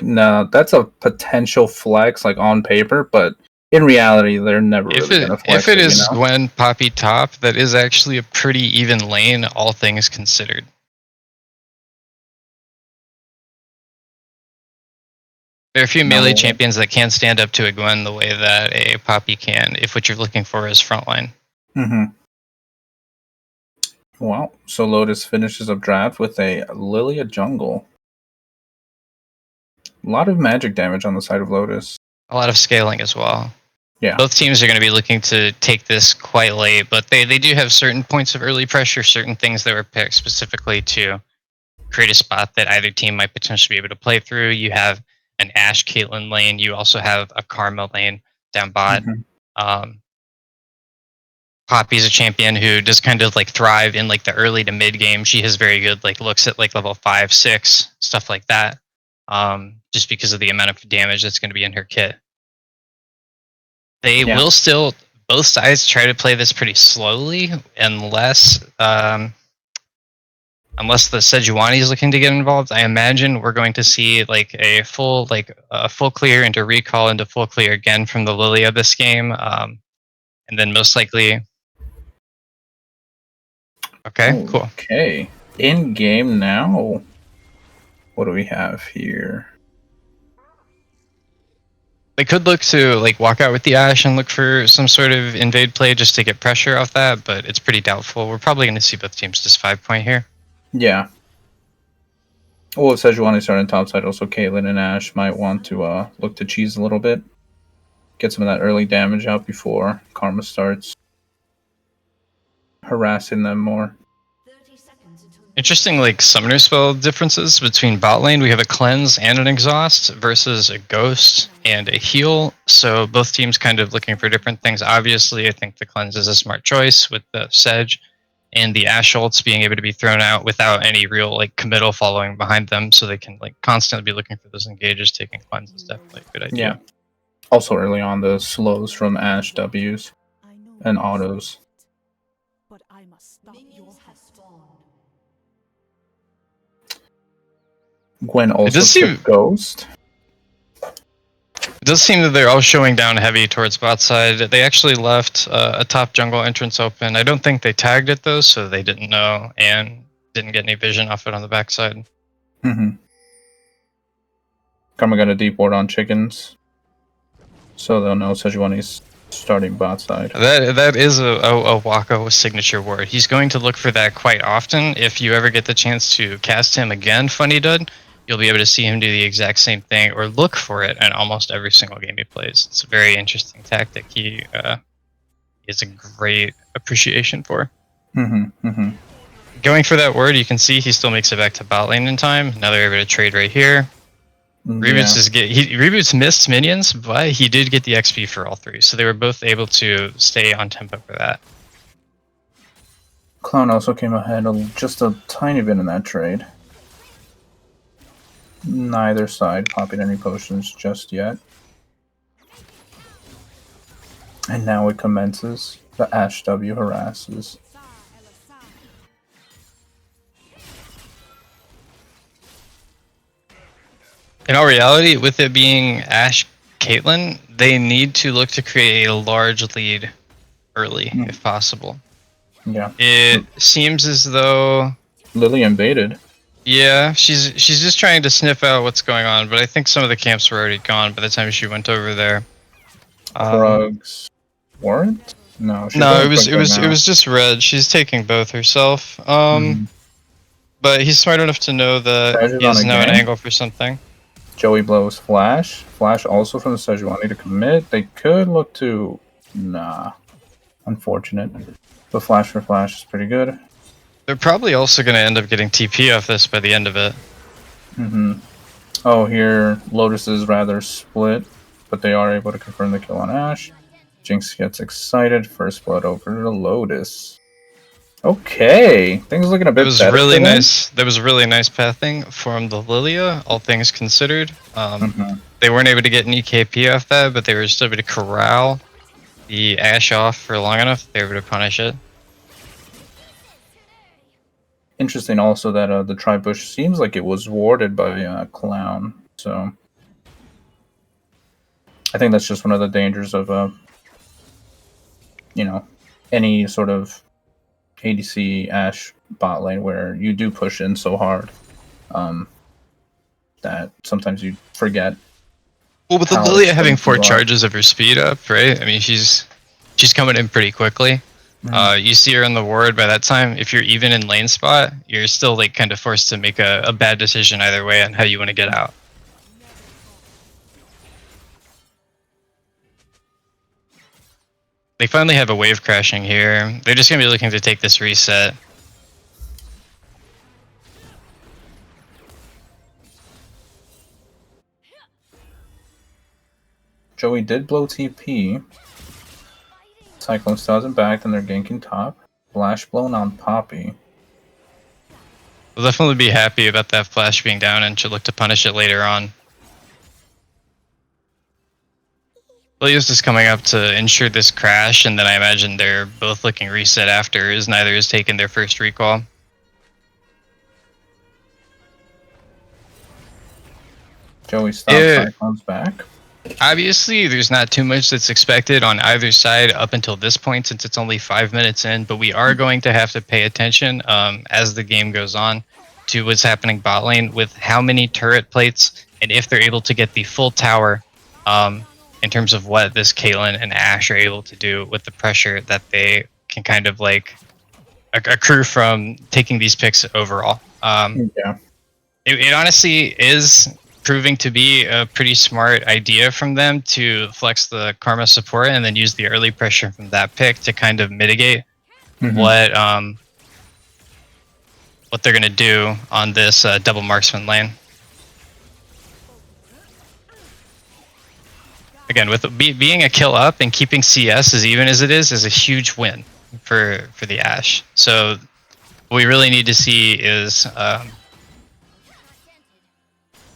nah, that's a potential flex, like on paper, but in reality, they're never really going to flex. If it is Gwen Poppy top, that is actually a pretty even lane, all things considered. There are a few melee champions that can stand up to a Gwen the way that a Poppy can, if what you're looking for is frontline. Mm-hmm. Well, so Lotus finishes up draft with a Lilia jungle. A lot of magic damage on the side of Lotus. A lot of scaling as well. Yeah. Both teams are going to be looking to take this quite late, but they do have certain points of early pressure, certain things that were picked specifically to create a spot that either team might potentially be able to play through. You have an Ashe Caitlyn lane. You also have a Karma lane down bot. Mm-hmm. Poppy's a champion who does kind of like thrive in like the early to mid game. She has very good like looks at like level 5, 6, stuff like that. Just because of the amount of damage that's going to be in her kit. They will still, both sides try to play this pretty slowly unless the Sejuani is looking to get involved. I imagine we're going to see like a full clear into recall into full clear again from the Lilia this game, and then most likely. Okay, cool. Okay, In game now, what do we have here? They could look to like walk out with the Ashe and look for some sort of invade play just to get pressure off that, but it's pretty doubtful. We're probably going to see both teams just 5-point here. Yeah. Well, if Sejuani starting topside, also Caitlyn and Ashe might want to look to cheese a little bit. Get some of that early damage out before Karma starts harassing them more. Interesting, like summoner spell differences between bot lane. We have a cleanse and an exhaust versus a ghost and a heal. So both teams kind of looking for different things. Obviously, I think the cleanse is a smart choice with the Sedge and the Ashe ults being able to be thrown out without any real like committal following behind them, so they can like constantly be looking for those engages. Taking cleanse is definitely a good idea. Yeah. Also early on, the slows from Ashe W's and autos. But I must stop your Gwen also took Ghost. It does seem that they're all showing down heavy towards bot side. They actually left a top jungle entrance open. I don't think they tagged it though, so they didn't know and didn't get any vision off it on the backside. Mm-hmm. Karma got a deep ward on chickens, so they'll know Sejuani's starting bot side. That is a Wako signature ward. He's going to look for that quite often. If you ever get the chance to cast him again, Funny Dud, you'll be able to see him do the exact same thing or look for it in almost every single game he plays. It's a very interesting tactic. He has a great appreciation for. Mm-hmm. Mm-hmm. Going for that word, you can see he still makes it back to bot lane in time. Now they're able to trade right here. Reboots Reboots missed minions, but he did get the XP for all three, so they were both able to stay on tempo for that. Clown also came ahead just a tiny bit in that trade. Neither side popping any potions just yet. And now it commences. The Ashe W harasses. In all reality, with it being Ashe Caitlyn, they need to look to create a large lead early, if possible. Yeah. It seems as though Lily invaded. Yeah, she's just trying to sniff out what's going on, but I think some of the camps were already gone by the time she went over there. Krugs weren't? No, it was just red. She's taking both herself. But he's smart enough to know that he has now an angle for something. Joey blows Flash. Flash also from the Sejuani to commit. They could look to... Nah. Unfortunate. But Flash for Flash is pretty good. They're probably also going to end up getting TP off this by the end of it. Mm-hmm. Oh, here Lotus is rather split, but they are able to confirm the kill on Ashe. Jinx gets excited. First blood over to Lotus. Okay, things looking a bit better. That was really nice pathing from the Lilia, all things considered. They weren't able to get any KP off that, but they were still able to corral the Ashe off for long enough. They were able to punish it. Interesting also that the Tri-Bush seems like it was warded by Clown, so I think that's just one of the dangers of any sort of ADC Ashe bot lane where you do push in so hard that sometimes you forget. Well, with the Lilia having 4 charges of her speed up, right? I mean, she's coming in pretty quickly. You see her on the ward by that time. If you're even in lane spot, you're still like kind of forced to make a bad decision either way on how you want to get out. They finally have a wave crashing here. They're just going to be looking to take this reset. Joey did blow TP. Cyclone still hasn't backed and they're ganking top. Flash blown on Poppy. We'll definitely be happy about that flash being down and should look to punish it later on. Lilia's just coming up to ensure this crash, and then I imagine they're both looking reset after, as neither has taken their first recall. Joey stops Cyclone's back. Obviously, there's not too much that's expected on either side up until this point, since it's only 5 minutes in. But we are going to have to pay attention as the game goes on to what's happening bot lane with how many turret plates and if they're able to get the full tower in terms of what this Caitlyn and Ashe are able to do with the pressure that they can kind of like accrue from taking these picks overall. Yeah. It honestly is proving to be a pretty smart idea from them to flex the Karma support and then use the early pressure from that pick to kind of mitigate what they're gonna do on this double marksman lane. Again, with being a kill up and keeping CS as even as it is a huge win for the Ashe. So what we really need to see is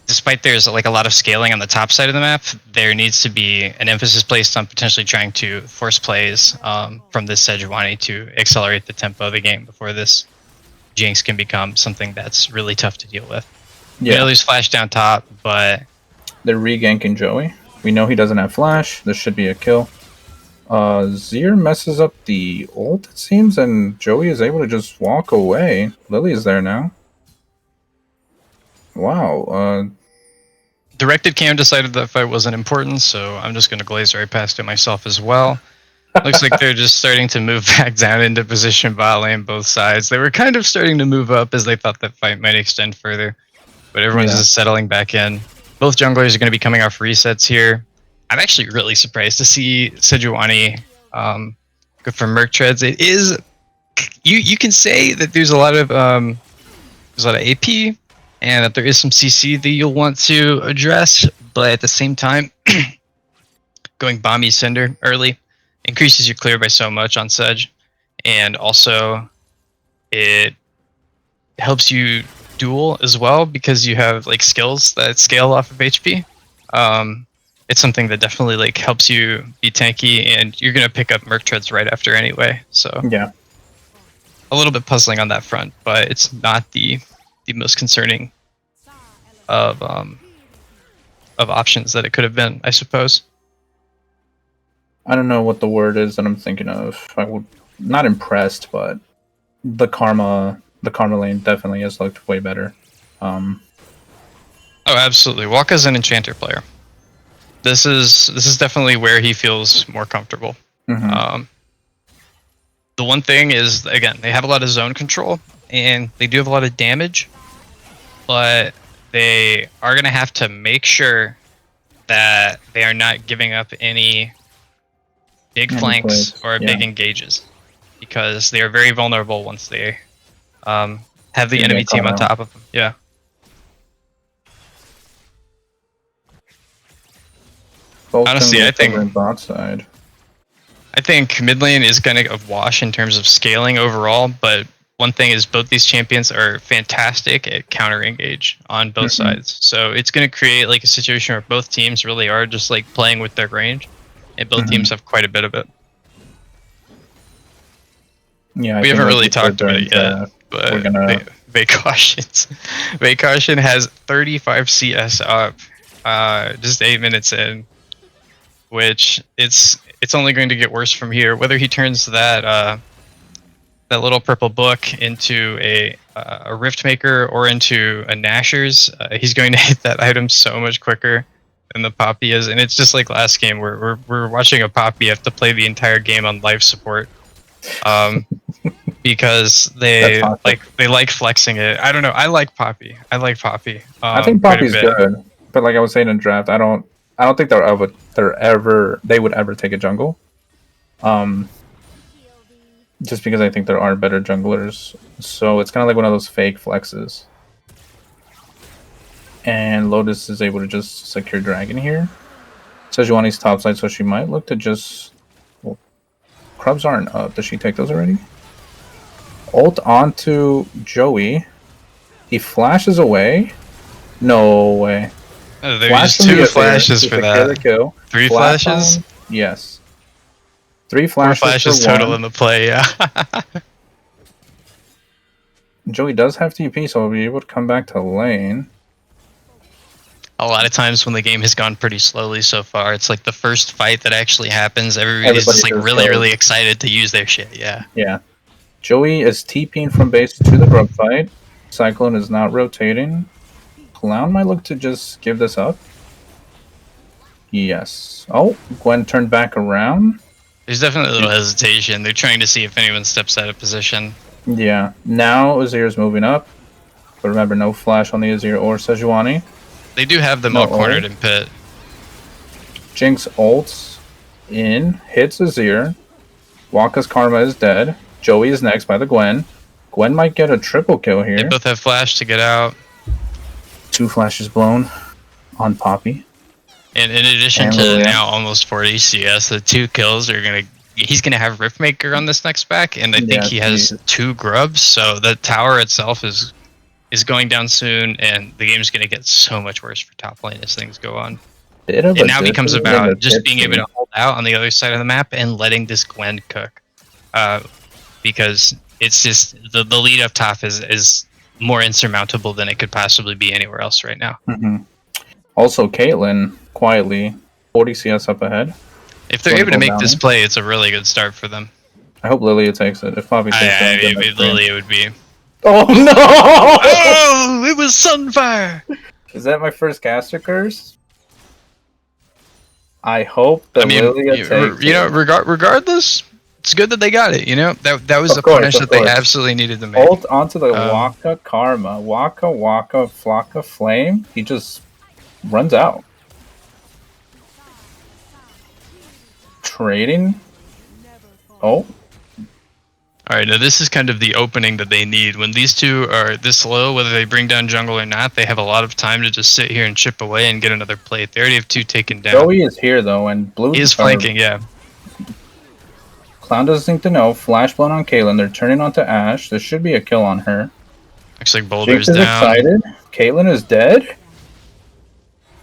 despite there's like a lot of scaling on the top side of the map, there needs to be an emphasis placed on potentially trying to force plays from this Sejuani to accelerate the tempo of the game before this Jinx can become something that's really tough to deal with. Yeah. We know there's flash down top, but they're re-ganking Joey. We know he doesn't have flash. This should be a kill. Zir messes up the ult, it seems, and Joey is able to just walk away. Lily is there now. Wow. Directed Cam decided that fight wasn't important, so I'm just going to glaze right past it myself as well. Looks like they're just starting to move back down into position bot lane both sides. They were kind of starting to move up as they thought that fight might extend further, but everyone's just settling back in. Both junglers are going to be coming off resets here. I'm actually really surprised to see Sejuani go for Merc Treads. It is, you can say that there's a lot of AP and that there is some CC that you'll want to address, but at the same time, going Bomby Cinder early increases your clear by so much on Sedge, and also it helps you duel as well because you have like skills that scale off of HP. It's something that definitely like helps you be tanky, and you're gonna pick up Merc Treads right after anyway. So yeah, a little bit puzzling on that front, but it's not the most concerning of options that it could have been, I suppose. I don't know what the word is that I'm thinking of. I would not impressed, but the karma lane definitely has looked way better. Oh, absolutely. Waka's an enchanter player. This is definitely where he feels more comfortable. The one thing is, again, they have a lot of zone control and they do have a lot of damage, but they are going to have to make sure that they are not giving up any big flanks or big engages, because they are very vulnerable once they have the enemy team on top of them. Yeah. Honestly, I think bot side. I think mid lane is kind of a wash in terms of scaling overall, but one thing is both these champions are fantastic at counter engage on both sides. So it's going to create like a situation where both teams really are just like playing with their range, and both teams have quite a bit of it. Yeah, we haven't really talked about it yet, but Vay Caution has 35 CS up, just 8 minutes in, which it's only going to get worse from here. Whether he turns that little purple book into a Rift Maker or into a Nashor's, he's going to hit that item so much quicker than the Poppy is. And it's just like last game where we're watching a Poppy have to play the entire game on life support. Because they like flexing it. I don't know. I like Poppy. I think Poppy's good, but like I was saying in draft, I don't think they would ever take a jungle. Just because I think there are better junglers, so it's kind of like one of those fake flexes. And Lotus is able to just secure Dragon here. Sejuani's topside, so she might look to just. Well, Crubs aren't up. Does she take those already? Ult onto Joey. He flashes away. No way. Oh, there's two flashes for that. Three flashes? Yes. 3 flashes. 4 flashes total in the play, yeah. Joey does have TP, so he'll be able to come back to lane. A lot of times when the game has gone pretty slowly so far, it's like the first fight that actually happens, everybody's just like really, really excited to use their shit. Yeah. Yeah. Joey is TPing from base to the grub fight. Cyclone is not rotating. Clown might look to just give this up. Yes. Oh, Gwen turned back around. There's definitely a little hesitation. They're trying to see if anyone steps out of position. Yeah. Now Azir's moving up. But remember, no flash on the Azir or Sejuani. They do have them No all cornered ult. in pit. Jinx ults in, hits Azir. Waka's Karma is dead. Joey is next by the Gwen. Gwen might get a triple kill They here. both have flash to get out. 2 flashes blown on Poppy. And in addition And to Lilia. now almost 40 CS, the 2 kills are gonna. He's gonna have Riftmaker on this next back, and I think Yeah, he has Jesus. 2 grubs. So the tower itself is going down soon, and the game's gonna get so much worse for top lane as things go on. Bit of It a now becomes bit of about a just being able tipsy. to hold out on the other side of the map and letting this Gwen cook, because it's just the lead up top is more insurmountable than it could possibly be anywhere else right now. Mhm. Also, Caitlyn quietly 40 CS up ahead. If they're Wanna able to go make down this it? play, it's a really good start for them. I hope Lilia takes it. If Poppy takes it, I'll get my screen. Lilia would be. Oh no! Oh, it was Sunfire. Is that my first caster curse? I hope that I mean, Lilia takes you know, it. regardless, it's good that they got it. You know, that was Of the course, punish of that they course. absolutely needed to make. Ult onto the Um, Waka Karma. Waka Flocka Flame. He just runs out. Trading. Oh, All right, now this is kind of the opening that they need. When these two are this low, whether they bring down jungle or not, they have a lot of time to just sit here and chip away and get another plate. They already have 2 taken down. Joey is here though, and Blue He is flanking, yeah. Clown doesn't seem to know. Flash blown on Caitlyn. They're turning onto Ashe. There should be a kill on her. Looks like Jinx Boulder's is down. excited. Caitlyn is dead.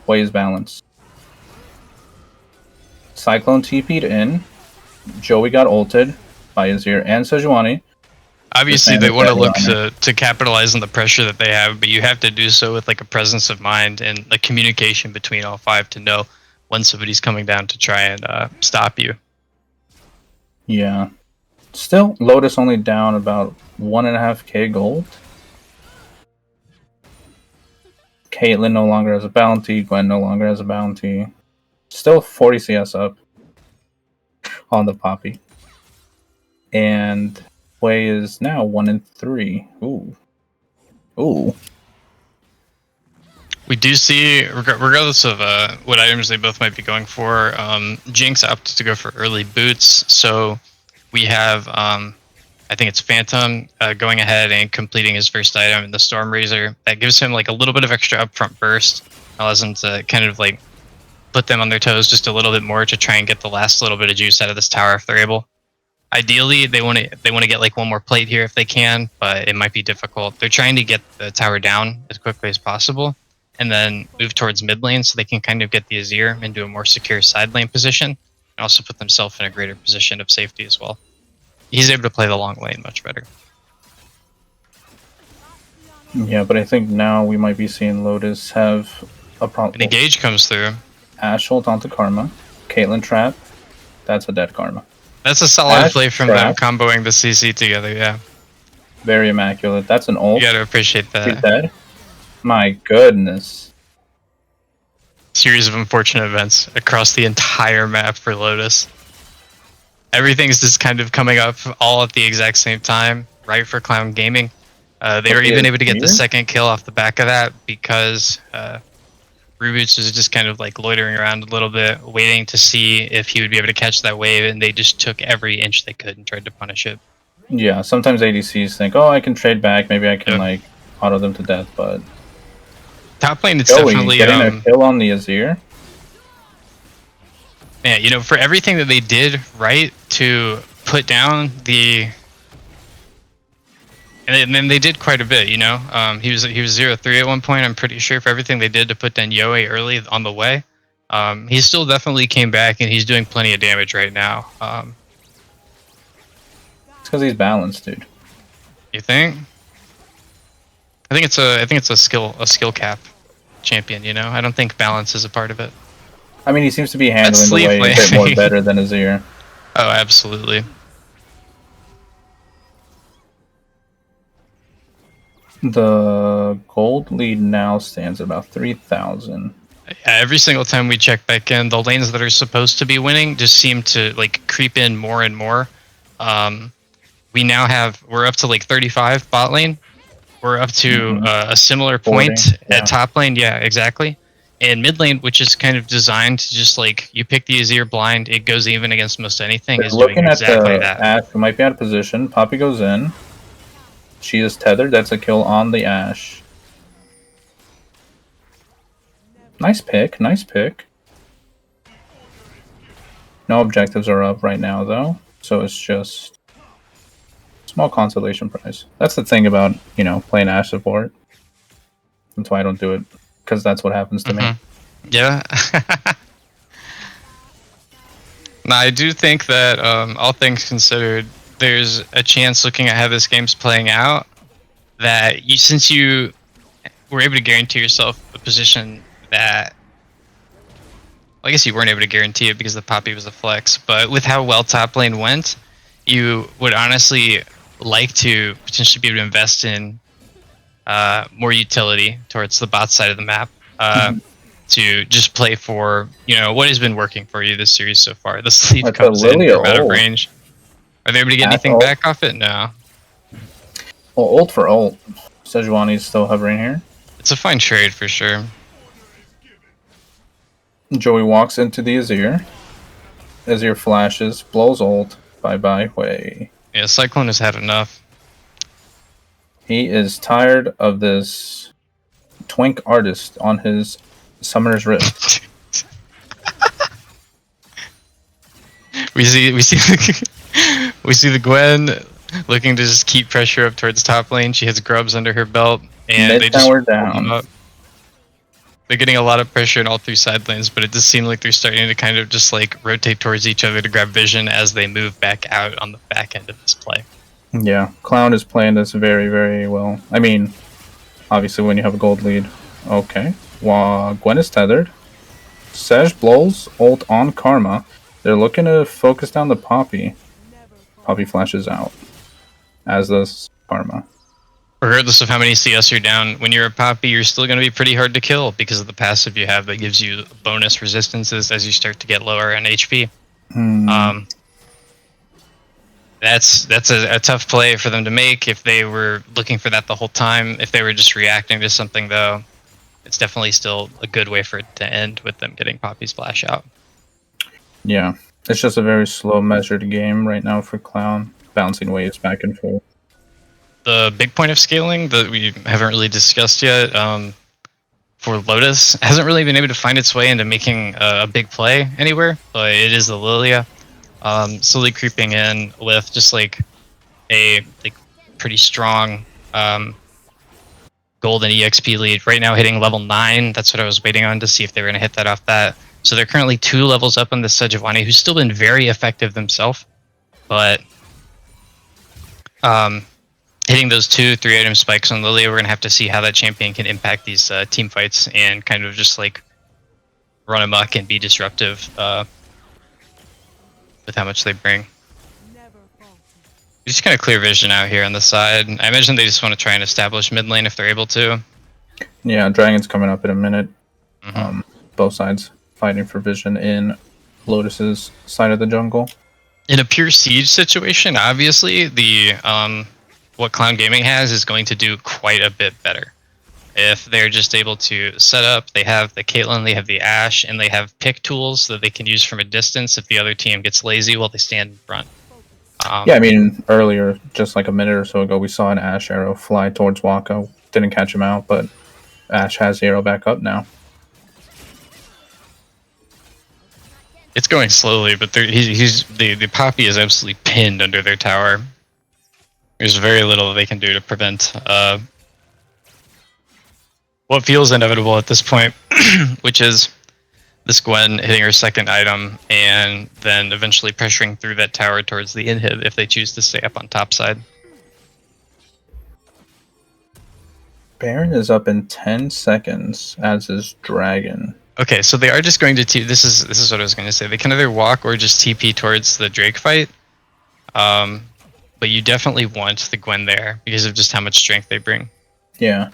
Way is balanced. Cyclone TP'd in. Joey got ulted by Azir and Sejuani. Obviously, Just they want to look managed to capitalize on the pressure that they have, but you have to do so with like a presence of mind and the communication between all 5 to know when somebody's coming down to try and stop you. Yeah. Still, Lotus only down about 1.5k gold. Caitlyn no longer has a bounty. Gwen no longer has a bounty. Still 40 CS up on the Poppy. And Wei is now 1-3. Ooh. Ooh. We do see, regardless of what items they both might be going for, Jinx opted to go for early boots. So we have, I think it's Phantom going ahead and completing his first item in the Storm Razor. That gives him like a little bit of extra upfront burst, allows him to kind of like put them on their toes just a little bit more to try and get the last little bit of juice out of this tower if they're able. Ideally, they want to get like one more plate here if they can, but it might be difficult. They're trying to get the tower down as quickly as possible, and then move towards mid lane so they can kind of get the Azir into a more secure side lane position, and also put themselves in a greater position of safety as well. He's able to play the long lane much better. Yeah, but I think now we might be seeing Lotus have a problem. An engage comes through. Ashe ult onto Karma. Caitlyn trap. That's a dead Karma. That's a solid Ashe play from trap. them, comboing the CC together, yeah. Very immaculate. That's an You ult. gotta appreciate She's that. dead. My goodness. Series of unfortunate events across the entire map for Lotus. Everything's just kind of coming up all at the exact same time, right for Clown Gaming. They were even able to get the second kill off the back of that because Reboots was just kind of like loitering around a little bit, waiting to see if he would be able to catch that wave, and they just took every inch they could and tried to punish it. Yeah, sometimes ADCs think, oh, I can trade back. Maybe I can, Yeah. like, auto them to death, but... Top lane, it's Joey definitely getting a kill on the Azir. yeah, you know, for everything that they did right to put down the, and then they did quite a bit. You know, he was 0-3 at one point. I'm pretty sure for everything they did to put down Yoe early on the way. He still definitely came back, and he's doing plenty of damage right now. It's because he's balanced, dude. You think? I think it's a skill cap. champion, you know? I don't think balance is a part of it. I mean, he seems to be handling the sleep way a lane. bit more better than Azir. Oh, absolutely. The gold lead now stands at about 3,000. Yeah, every single time we check back in, the lanes that are supposed to be winning just seem to like creep in more and more. We're up to like 35 bot lane. We're up to a similar 40, point yeah. at top lane. Yeah, exactly. And mid lane, which is kind of designed to just like you pick the Azir blind, it goes even against most anything. They're Is doing looking exactly at the that. Ashe, who might be out of position. Poppy goes in. She is tethered. That's a kill on the Ashe. Nice pick. Nice pick. No objectives are up right now, though. So it's just small consolation prize. That's the thing about, you know, playing Ashe support. That's why I don't do it. Because that's what happens to me. Yeah. No, I do think that, all things considered, there's a chance looking at how this game's playing out that since you were able to guarantee yourself a position that, well, I guess you weren't able to guarantee it because the Poppy was a flex, but with how well top lane went, you would honestly like to potentially be able to invest in more utility towards the bot side of the map. To just play for, you know, what has been working for you this series so far. The sleep That's comes a in Lilia from out of ult. range. Are they able to get That's anything ult. back off it? No. Well, ult for ult. Sejuani's still hovering here. It's a fine trade for sure. Joey walks into the Azir. Azir flashes, blows ult. Bye-bye, way. Yeah, Cyclone has had enough. He is tired of this twink artist on his Summoner's Rift. we see we see the Gwen looking to just keep pressure up towards top lane. She has grubs under her belt, and Mid they just tower hold them down. up. They're getting a lot of pressure in all three side lanes, but it does seem like they're starting to kind of just like rotate towards each other to grab vision as they move back out on the back end of this play. Yeah, Clown is playing this very, very well. I mean, obviously when you have a gold lead. Okay. Gwen is tethered. Sej blows ult on Karma. They're looking to focus down the Poppy. Poppy flashes out. As does Karma. Regardless of how many CS you're down, when you're a Poppy, you're still going to be pretty hard to kill because of the passive you have that gives you bonus resistances as you start to get lower in HP. That's a tough play for them to make if they were looking for that the whole time. If they were just reacting to something, though, it's definitely still a good way for it to end with them getting Poppy's flash out. Yeah. It's just a very slow, measured game right now for Clown. Bouncing waves back and forth. The big point of scaling that we haven't really discussed yet for Lotus hasn't really been able to find its way into making a big play anywhere, but it is the Lilia. Slowly creeping in with just like a pretty strong golden EXP lead. Right now hitting level 9. That's what I was waiting on to see if they were going to hit that off that. So they're currently 2 levels up on the Sejuani, who's still been very effective themselves. But hitting those 2-3 item spikes on Lilia, we're going to have to see how that champion can impact these team fights and kind of just like run amok and be disruptive with how much they bring. Just kind of clear vision out here on the side. I imagine they just want to try and establish mid lane if they're able to. Yeah, Dragon's coming up in a minute. Both sides fighting for vision in Lotus's side of the jungle. In a pure siege situation, obviously, the what Clown Gaming has is going to do quite a bit better. If they're just able to set up, they have the Caitlyn, they have the Ashe, and they have pick tools that they can use from a distance if the other team gets lazy while they stand in front. Yeah, I mean, earlier, just like a minute or so ago, we saw an Ashe arrow fly towards Waka. Didn't catch him out, but Ashe has the arrow back up now. It's going slowly, but the Poppy is absolutely pinned under their tower. There's very little they can do to prevent what feels inevitable at this point, which is this Gwen hitting her second item and then eventually pressuring through that tower towards the inhib if they choose to stay up on top side. Baron is up in 10 seconds, as is Dragon. Okay, so they are just going to this is what I was going to say. They can either walk or just TP towards the Drake fight. But you definitely want the Gwen there because of just how much strength they bring. Yeah.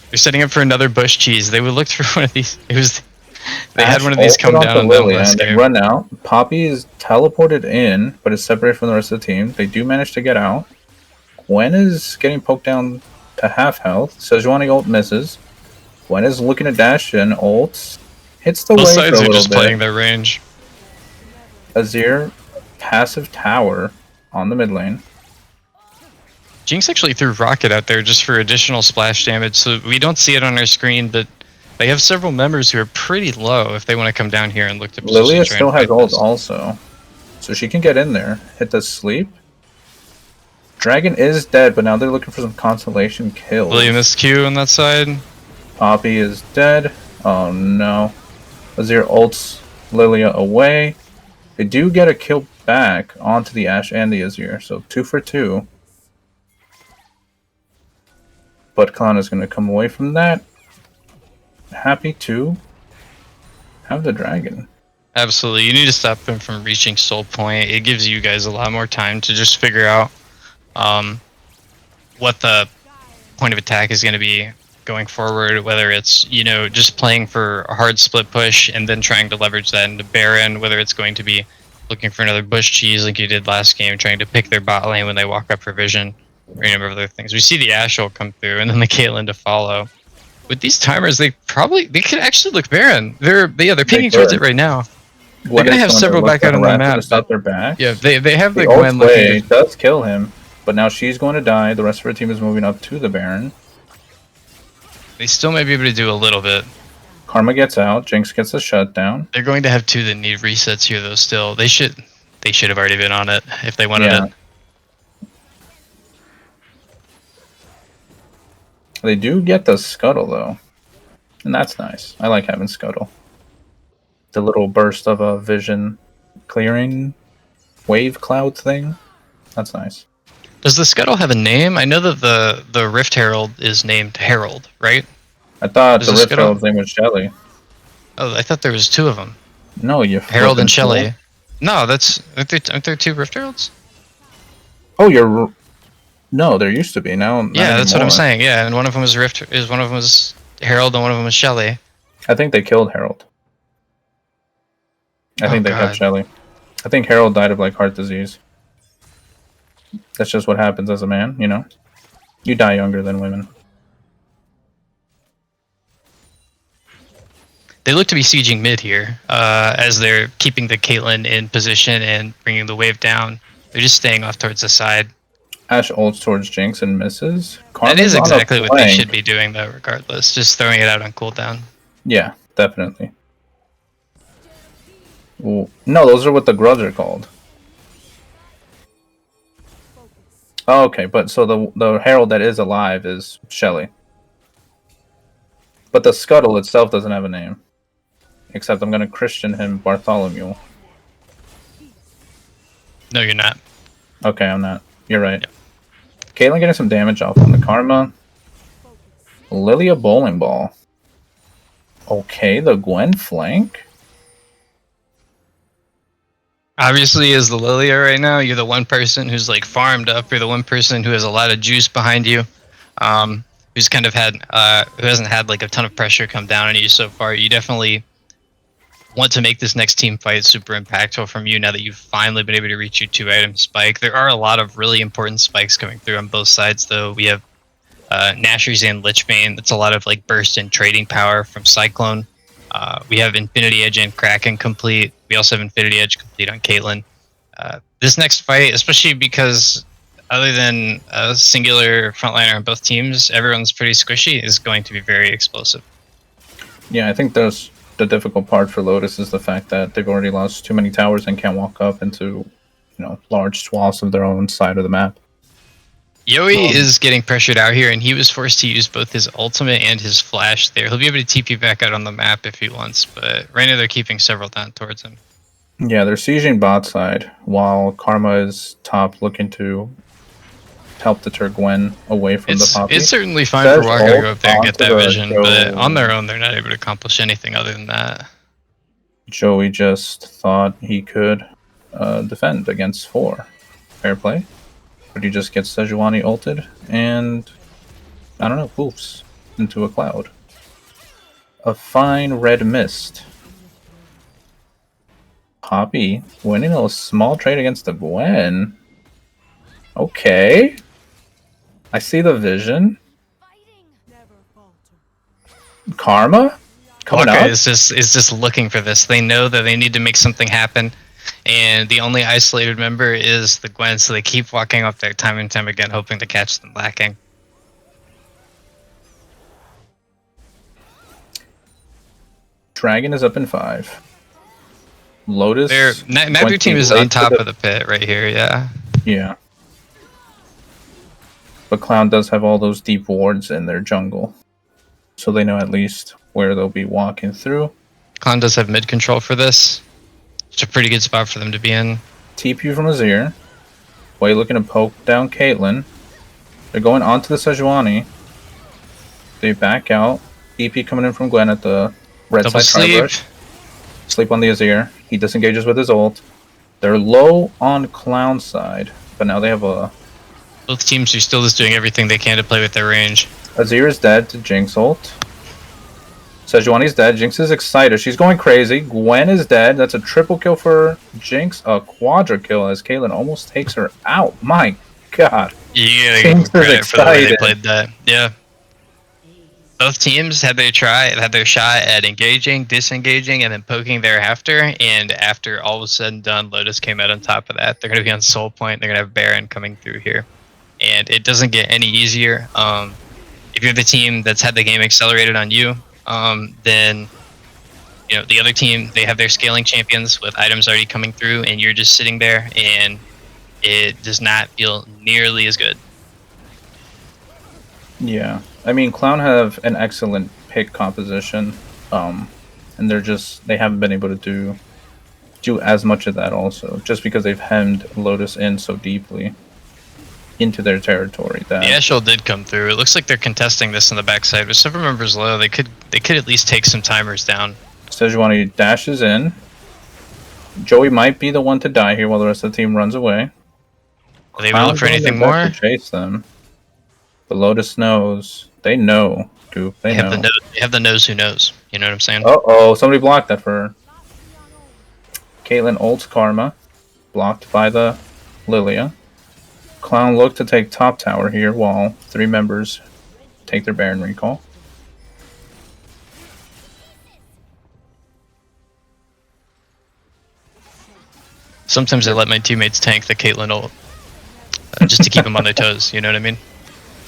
They're setting up for another bush cheese. They would look for one of these. They had Ash one of these come ulted down onto on them Lilia, last and they game. run out. Poppy is teleported in, but is separated from the rest of the team. They do manage to get out. Gwen is getting poked down to half health. Sejuani ult misses. Gwen is looking to dash in. Ults. Hits the Both wave for sides a are little just bit. playing their range. Azir, passive tower on the mid lane. Jinx actually threw Rocket out there just for additional splash damage, so we don't see it on our screen, but they have several members who are pretty low if they want to come down here and look to position. Lilia try still and has fight ult this. also. So she can get in there. Hit the sleep. Dragon is dead, but now they're looking for some consolation kills. Lilia missed Q on that side. Poppy is dead. Oh no. Azir ults Lilia away. They do get a kill back onto the Ashe and the Azir, so 2 for 2. But Khan is going to come away from that. Happy to have the dragon. Absolutely, you need to stop them from reaching Soul Point. It gives you guys a lot more time to just figure out what the point of attack is going to be going forward, whether it's, just playing for a hard split push and then trying to leverage that into Baron, whether it's going to be looking for another bush cheese like you did last game, trying to pick their bot lane when they walk up for vision, or any number of other things. We see the Ashe ult come through and then the Caitlyn to follow. With these timers, they could actually look Baron. They're pinging towards it right now. They're gonna have several back out on the map. To stop their back. Yeah, they have the The Gwen ult looking play to... does kill him, but now she's going to die. The rest of her team is moving up to the Baron. They still may be able to do a little bit. Karma gets out. Jinx gets a shutdown. They're going to have two that need resets here, though. Still, they should have already been on it if they wanted it. They do get the scuttle though, and that's nice. I like having scuttle. The little burst of a vision clearing wave cloud thing. That's nice. Does the scuttle have a name? I know that the Rift Herald is named Herald, right? I thought Does the the Rift scuttle- Herald's name was Shelly. Oh, I thought there was two of them. No, you Herald and flippin' Shelly. No, aren't there two Rift Heralds? fool. Oh, no, there used to be. Now, not Yeah, that's what I'm anymore. saying. Yeah, and one of them was one of them was Herald and one of them was Shelly. I think they killed Herald. I think they God. kept Shelly. I think Herald died of like heart disease. That's just what happens as a man, you know? You die younger than women. They look to be sieging mid here, as they're keeping the Caitlyn in position and bringing the wave down. They're just staying off towards the side. Ashe ults towards Jinx and misses. That Karma's is on a exactly what they flank. should be doing, though, regardless. Just throwing it out on cooldown. Yeah, definitely. Ooh. No, those are what the grudge are called. Oh, okay, but so the Herald that is alive is Shelly. But the Scuttle itself doesn't have a name. Except I'm gonna Christian him Bartholomew. No, you're not. Okay, I'm not. You're right. Caitlyn getting some damage off on the Karma. Lilia Bowling Ball. Okay, the Gwen flank. Obviously, as the Lilia right now, you're the one person who's like farmed up. You're the one person who has a lot of juice behind you, who's kind of had, who hasn't had like a ton of pressure come down on you so far. You definitely want to make this next team fight super impactful from you now that you've finally been able to reach your 2-item spike. There are a lot of really important spikes coming through on both sides, though. We have Nashor's and Lichbane. That's a lot of like burst and trading power from Cyclone. We have Infinity Edge and Kraken complete. We also have Infinity Edge complete on Caitlyn. This next fight, especially because other than a singular frontliner on both teams, everyone's pretty squishy, is going to be very explosive. Yeah, I think there's the difficult part for Lotus is the fact that they've already lost too many towers and can't walk up into, large swaths of their own side of the map. Yoi is getting pressured out here, and he was forced to use both his ultimate and his flash there. He'll be able to TP back out on the map if he wants, but right now they're keeping several down towards him. Yeah, they're sieging bot side while Karma is top looking to help deter Gwen away from the Poppy. It's certainly fine Says for Walker to ult go up there and get onto that the vision, but on their Joe- own, they're not able to accomplish anything other than that. Joey just thought he could defend against 4. Fair play. But he just gets Sejuani ulted and, I don't know, poofs into a cloud. A fine red mist. Poppy winning a small trade against the Gwen. Okay. I see the vision. Never falter. Karma? Coming Walker out. is just looking for this. They know that they need to make something happen, and the only isolated member is the Gwen, so they keep walking up there time and time again, hoping to catch them lacking. Dragon is up in 5. Lotus. Neither team is on top of the pit right here, yeah. Yeah. But Clown does have all those deep wards in their jungle. So they know at least where they'll be walking through. Clown does have mid control for this. It's a pretty good spot for them to be in. TP from Azir. Way looking to poke down Caitlyn. They're going onto the Sejuani. They back out. EP coming in from Gwen at the red Double side sleep. tribrush. Sleep on the Azir. He disengages with his ult. They're low on Clown side, but now they have a... Both teams are still just doing everything they can to play with their range. Azir is dead to Jinx ult. Sejuani's dead. Jinx is excited. She's going crazy. Gwen is dead. That's a triple kill for Jinx. A quadra kill as Caitlyn almost takes her out. My god. You gotta Jinx give them credit is for the way they excited. played that. Yeah. Both teams had their shot at engaging, disengaging, and then poking thereafter. And after all was said and done, Lotus came out on top of that. They're going to be on Soul Point. They're going to have Baron coming through here. And it doesn't get any easier. If you're the team that's had the game accelerated on you, then the other team, they have their scaling champions with items already coming through, and you're just sitting there, and it does not feel nearly as good. Yeah. I mean, Clown have an excellent pick composition, and they haven't been able to do as much of that also, just because they've hemmed Lotus in so deeply into their territory. That The Ashel did come through. It looks like they're contesting this on the backside. With several members low, they could at least take some timers down. Sejuani dashes in. Joey might be the one to die here while the rest of the team runs away. Are they able to look for Clown's anything doing their more? best to chase them. But Lotus knows. They know, Goop. They know. They have the nose who knows. You know what I'm saying? Uh-oh, somebody blocked that for her. Caitlyn ults Karma. Blocked by the Lilia. Clown looked to take top tower here while 3 members take their Baron recall. Sometimes I let my teammates tank the Caitlyn ult. Just to keep them on their toes, you know what I mean?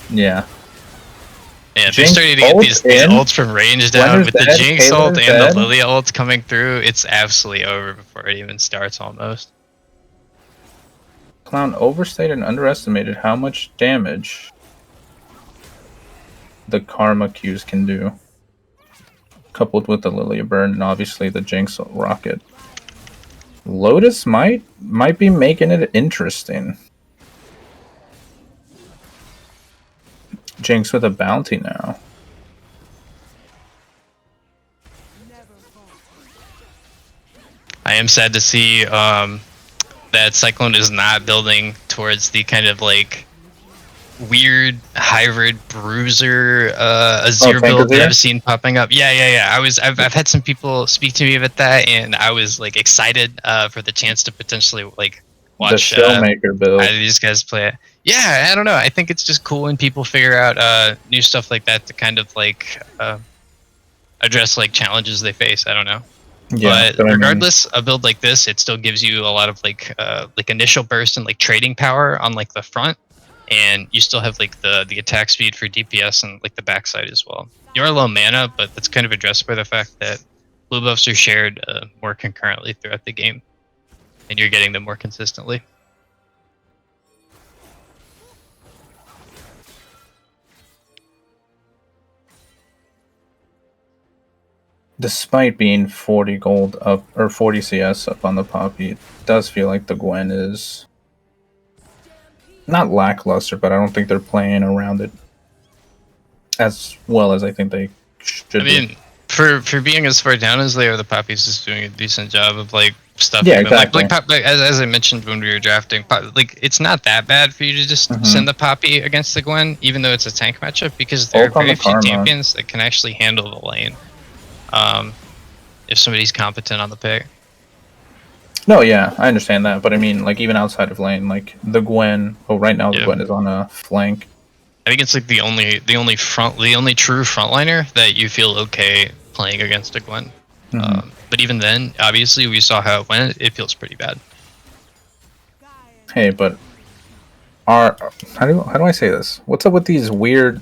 Yeah. Yeah, they're Jinx starting to get ult these in. ults from range Gwen down is with the dead, Jinx Caitlyn ult is and dead. the Lilia ult coming through. It's absolutely over before it even starts almost. Clown overstated and underestimated how much damage the Karma Qs can do. Coupled with the Lilia burn and obviously the Jinx rocket. Lotus might be making it interesting. Jinx with a bounty now. I am sad to see that Cyclone is not building towards the kind of like weird hybrid bruiser Azir build that I've seen popping up. Yeah. I've had some people speak to me about that, and I was like excited for the chance to potentially like watch the Showmaker build. how do these guys play it. Yeah, I don't know. I think it's just cool when people figure out new stuff like that to kind of like address like challenges they face. I don't know. Yeah, but regardless, a build like this, it still gives you a lot of like initial burst and like trading power on like the front, and you still have like the attack speed for DPS and like the backside as well. You're low mana, but that's kind of addressed by the fact that blue buffs are shared more concurrently throughout the game, and you're getting them more consistently. Despite being 40 gold up, or 40 CS up on the Poppy, it does feel like the Gwen is not lackluster, but I don't think they're playing around it as well as I think they should. I mean, for being as far down as they are, the Poppy's just doing a decent job of like stuffing Yeah, them. exactly. Like as I mentioned when we were drafting, like it's not that bad for you to just send the Poppy against the Gwen, even though it's a tank matchup, because there are Both on very the few Karma. champions that can actually handle the lane. If somebody's competent on the pick. No, yeah, I understand that, but I mean, like even outside of lane, like the Gwen. Oh, right now the Gwen is on a flank. I think it's like the only true frontliner that you feel okay playing against a Gwen. But even then, obviously, we saw how it went. It feels pretty bad. Hey, but how do I say this? What's up with these weird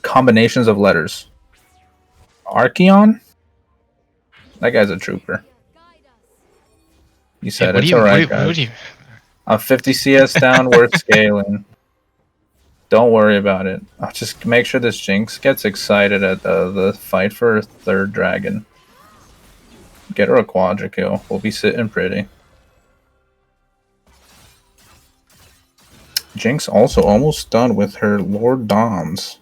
combinations of letters? Archeon? That guy's a trooper. You said it's alright, guys. I'm 50 CS down, we're scaling. Don't worry about it. I'll just make sure this Jinx gets excited at the fight for a third dragon. Get her a quadra kill. We'll be sitting pretty. Jinx also almost done with her Lord Doms.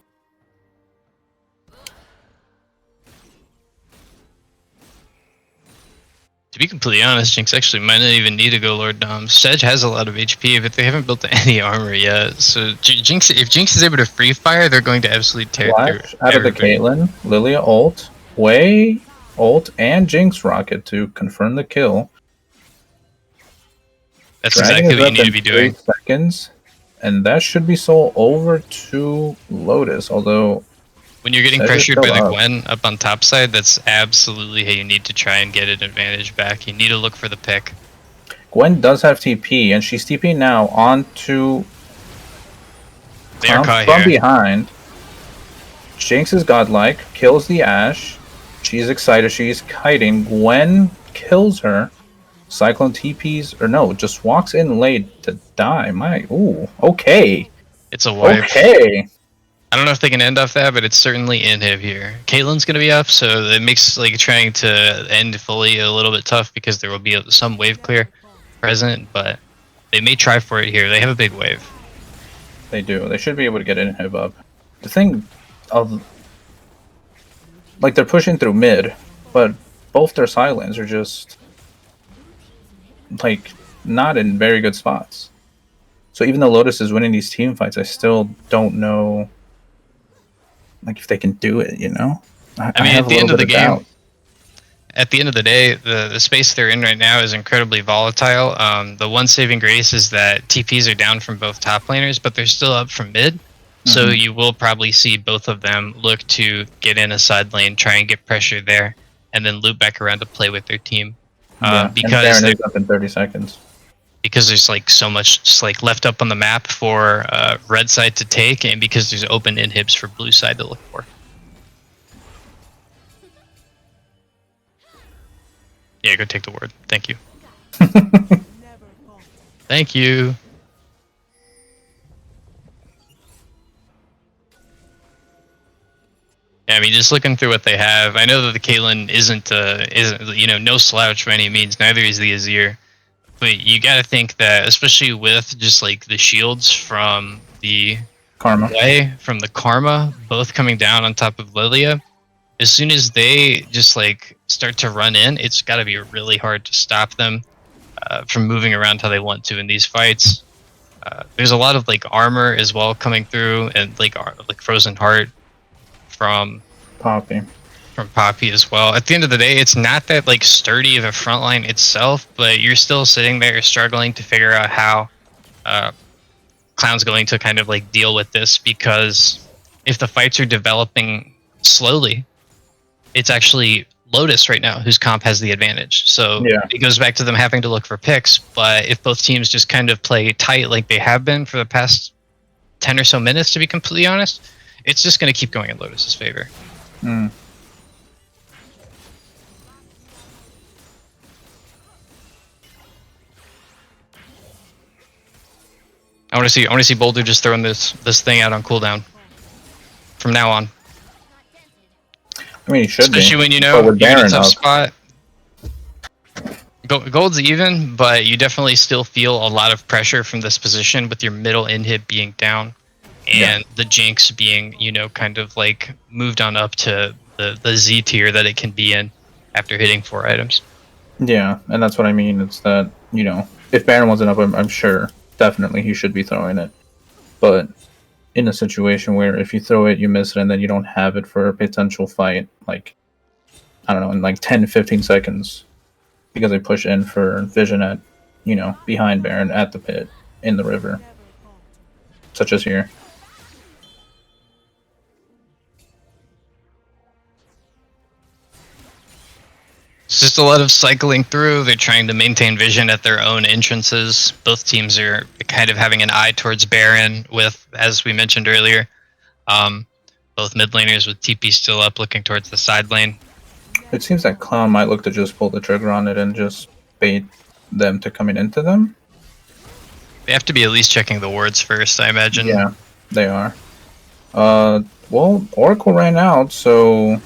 To be completely honest, Jinx actually might not even need to go Lord Dom. Sedge has a lot of HP, but they haven't built any armor yet. So Jinx, if Jinx is able to free fire, they're going to absolutely tear Flash through out of the everybody. Caitlyn, Lilia ult, Wei ult, and Jinx rocket to confirm the kill. That's Dragon exactly is what you up need to in be 3 doing. seconds, and that should be sold over to Lotus, although When you're getting Sedge is pressured still by the up. Gwen up on top side, that's absolutely how you need to try and get an advantage back. You need to look for the pick. Gwen does have TP, and she's TP now onto They are caught from here. behind. Jinx is godlike, kills the Ashe. She's excited, she's kiting. Gwen kills her. Cyclone TPs, or no, just walks in late to die. Okay. It's a wipe. Okay. I don't know if they can end off that, but it's certainly inhib here. Caitlyn's going to be up, so it makes like trying to end fully a little bit tough because there will be some wave clear present, but they may try for it here. They have a big wave. They do. They should be able to get inhib up. The thing of like they're pushing through mid, but both their silence are just like not in very good spots. So even though Lotus is winning these team fights, I still don't know like if they can do it, you know? I mean, have at the end of the game, doubt. at the end of the day, the space they're in right now is incredibly volatile. The one saving grace is that TPs are down from both top laners, but they're still up from mid. So you will probably see both of them look to get in a side lane, try and get pressure there, and then loop back around to play with their team. Because is up in 30 seconds. Because there's like so much just like left up on the map for red side to take, and because there's open inhibs for blue side to look for. Yeah, go take the ward. Thank you. Thank you. Yeah, I mean, just looking through what they have, I know that the Caitlyn isn't no slouch by any means. Neither is the Azir, but you got to think that, especially with just like the shields from the Karma, both coming down on top of Lilia. As soon as they just like start to run in, it's got to be really hard to stop them from moving around how they want to in these fights. There's a lot of like armor as well coming through, and like Frozen Heart from Poppy as well. At the end of the day, it's not that like sturdy of a front line itself, but you're still sitting there struggling to figure out how Clown's going to kind of like deal with this, because if the fights are developing slowly, it's actually Lotus right now whose comp has the advantage. So it goes back to them having to look for picks, but if both teams just kind of play tight like they have been for the past 10 or so minutes, to be completely honest, it's just going to keep going in Lotus's favor. I want to see Boulder just throwing this thing out on cooldown from now on. I mean, he should especially be. when you know you're in a tough spot. Gold's even, but you definitely still feel a lot of pressure from this position with your middle inhib being down and the Jinx being, kind of like moved on up to the Z tier that it can be in after hitting 4 items. Yeah, and that's what I mean. It's that, if Baron wasn't up, I'm sure, definitely he should be throwing it. But in a situation where if you throw it, you miss it, and then you don't have it for a potential fight, like, I don't know, in like 10, 15 seconds, because they push in for vision at, behind Baron at the pit in the river, such as here. It's just a lot of cycling through. They're trying to maintain vision at their own entrances. Both teams are kind of having an eye towards Baron with, as we mentioned earlier, both mid laners with TP still up looking towards the side lane. It seems that Clown might look to just pull the trigger on it and just bait them to coming into them. They have to be at least checking the wards first, I imagine. Yeah, they are. Well, Oracle ran out, so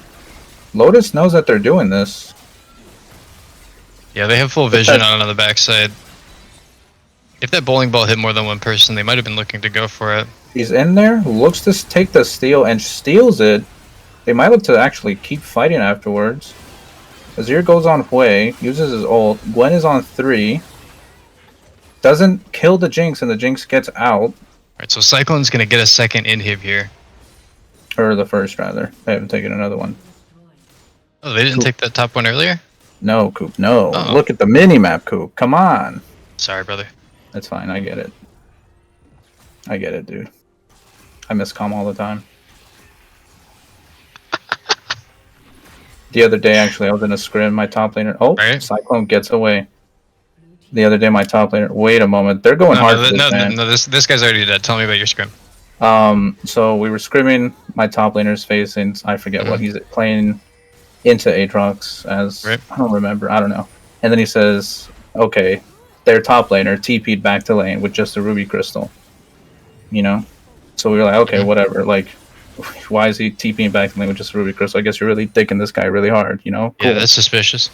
Lotus knows that they're doing this. Yeah, they have full vision on the backside. If that bowling ball hit more than one person, they might have been looking to go for it. He's in there, looks to take the steal, and steals it. They might look to actually keep fighting afterwards. Azir goes on Hui, uses his ult. Gwen is on 3. Doesn't kill the Jinx, and the Jinx gets out. Alright, so Cyclone's going to get a second inhib here. Or the first, rather. They haven't taken another one. Oh, they didn't take that top one earlier? No, Coop, no. Uh-oh. Look at the mini-map, Coop. Come on. Sorry, brother. That's fine, I get it. I get it, dude. I miss Calm all the time. The other day, actually, I was in a scrim. My top laner... Oh, right. Cyclone gets away. The other day, my top laner... Wait a moment. They're going hard for this, man. No, this guy's already dead. Tell me about your scrim. So we were scrimming. My top laner's facing... I forget what he's playing into Aatrox as... Right. I don't remember. I don't know. And then he says, okay, their top laner TP'd back to lane with just a ruby crystal. So we were like, okay, whatever. Like, why is he TPing back to lane with just a ruby crystal? I guess you're really dicking this guy really hard, Cool. Yeah, that's suspicious.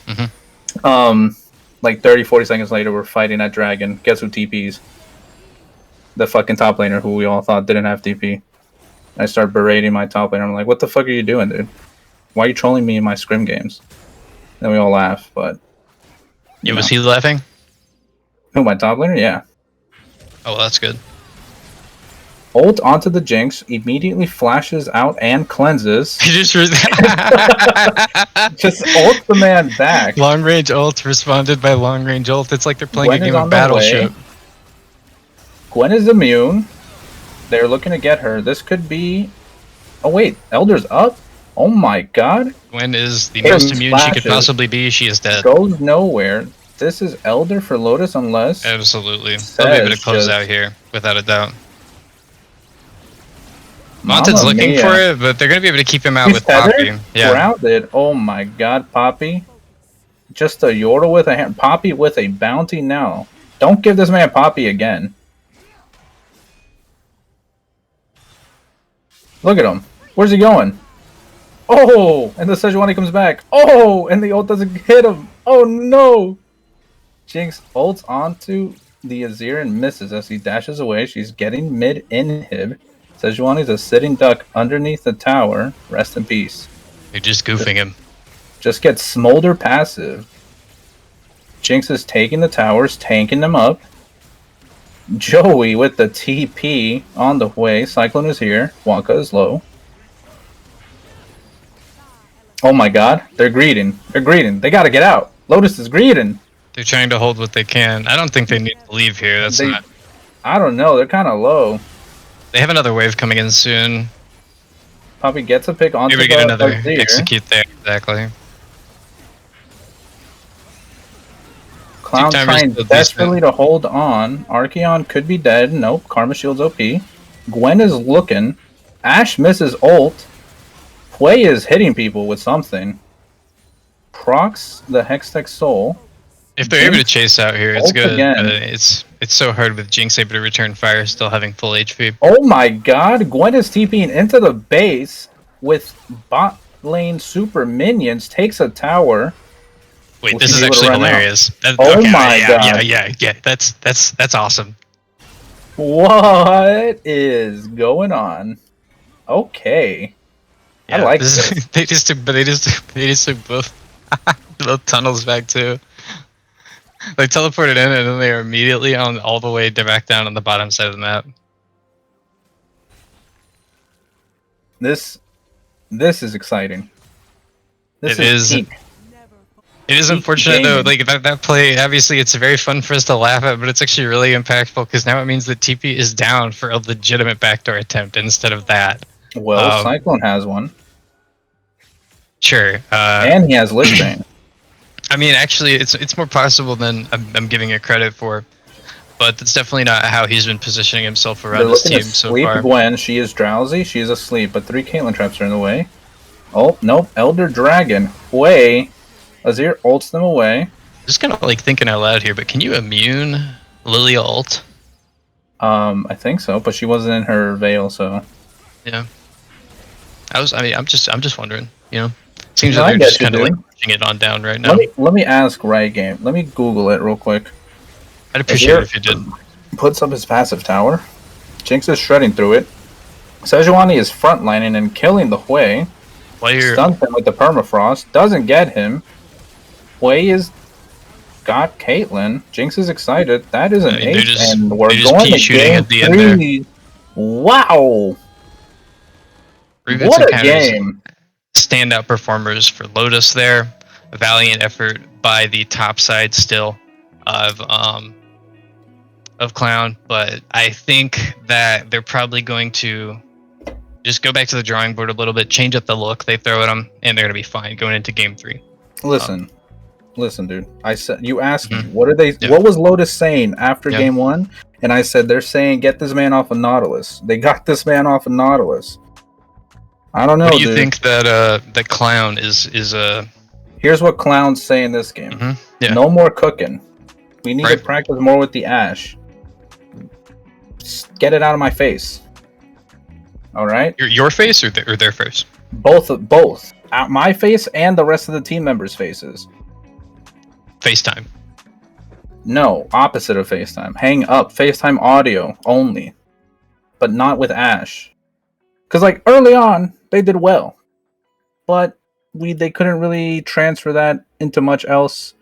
Like 30, 40 seconds later, we're fighting at Dragon. Guess who TPs? The fucking top laner who we all thought didn't have TP. I start berating my top laner. I'm like, what the fuck are you doing, dude? Why are you trolling me in my scrim games? Then we all laugh, but... Yeah, was he laughing? Who, my top laner? Yeah. Oh, well, that's good. Ult onto the Jinx, immediately flashes out and cleanses. He just Just ult the man back. long range ult responded by long range ult. It's like they're playing Gwen a is game on of the Battleship. way. Gwen is immune. They're looking to get her. This could be... Oh wait, Elder's up? Oh my god. Gwen is the most immune she could flashes. possibly be. She is dead. Goes nowhere. This is Elder for Lotus unless... Absolutely. They'll be able to close out here, without a doubt. Monted's looking for it, but they're going to be able to keep him out with Poppy. Yeah. Grounded. Oh my god, Poppy. Just a Yordle with a hand. Poppy with a bounty now. Don't give this man Poppy again. Look at him. Where's he going? Oh! And the Sejuani comes back. Oh! And the ult doesn't hit him. Oh no! Jinx ults onto the Azir and misses as he dashes away. She's getting mid-inhib. Sejuani's a sitting duck underneath the tower. Rest in peace. You're just goofing him. Just get Smolder passive. Jinx is taking the towers, tanking them up. Joey with the TP on the way. Cyclone is here. Wonka is low. Oh my god. They're greeting. They're greeting. They gotta get out. Lotus is greeting. They're trying to hold what they can. I don't think they need to leave here. That's not... I don't know. They're kind of low. They have another wave coming in soon. Poppy gets a pick onto Maybe we get another Azir. execute there. Exactly. Clown trying desperately to hold on. Archeon could be dead. Nope. Karma Shield's OP. Gwen is looking. Ashe misses ult. Hui is hitting people with something. Procs the Hextech Soul. If they're able to chase out here, it's ult good. again. It's so hard with Jinx able to return fire still having full HP. Oh my god. Gwen is TPing into the base with bot lane super minions. Takes a tower. Wait, We'll this be is able to actually run out. hilarious. Oh Okay, my yeah, God. That's awesome. What is going on? Okay. I Yeah, like this this. is, they just took both both tunnels back too. They teleported in and then they are immediately on all the way back down on the bottom side of the map. This is exciting. This It is. peak. Never fall. It is Peak unfortunate though, gaming. like that play. Obviously, it's very fun for us to laugh at, but it's actually really impactful because now it means that TP is down for a legitimate backdoor attempt instead of that. Well, Cyclone has one, Sure. and he has Lich Bane. I mean, actually, it's more possible than I'm giving it credit for, but that's definitely not how he's been positioning himself around They're this looking to team so sleep far. Gwen. She is drowsy. She is asleep, but 3 Caitlyn traps are in the way. Oh, nope. Elder Dragon. Way. Azir ults them away. Just kind of like thinking out loud here, but can you immune Lily ult? I think so, but she wasn't in her veil, so. Yeah. I mean, I'm just wondering. You know, seems No, like I they're get just you, kind of like dude. pushing it on down right now. Let me ask Riot Game. Let me Google it real quick. I'd appreciate it if you did. Puts up his passive tower. Jinx is shredding through it. Sejuani is frontlining and killing the Hui. While you're Stuns him with the permafrost. Doesn't get him. Hui is got Caitlyn. Jinx is excited. That is an I mean, they're ace, just and we're they're just going pea to shooting game at the end there. 3. Wow! Previous What a encounters, game! standout performers for Lotus there. A valiant effort by the top side still of Clown, but I think that they're probably going to just go back to the drawing board a little bit, change up the look they throw at them, and they're going to be fine going into game 3. Listen, listen, dude. I said you asked me Mhm. what are they? Yeah. What was Lotus saying after Yeah. game 1? And I said they're saying get this man off of Nautilus. They got this man off of Nautilus. I don't know, What do you dude. think that Clown is Here's what Clown's saying this game. Yeah. No more cooking. We need to Right. practice more with the Ashe. Just get it out of my face. All right. Your face or their face? Both. At my face and the rest of the team members' faces. FaceTime. No, opposite of FaceTime. Hang up. FaceTime audio only, but not with Ashe. Because like early on, they did well, but they couldn't really transfer that into much else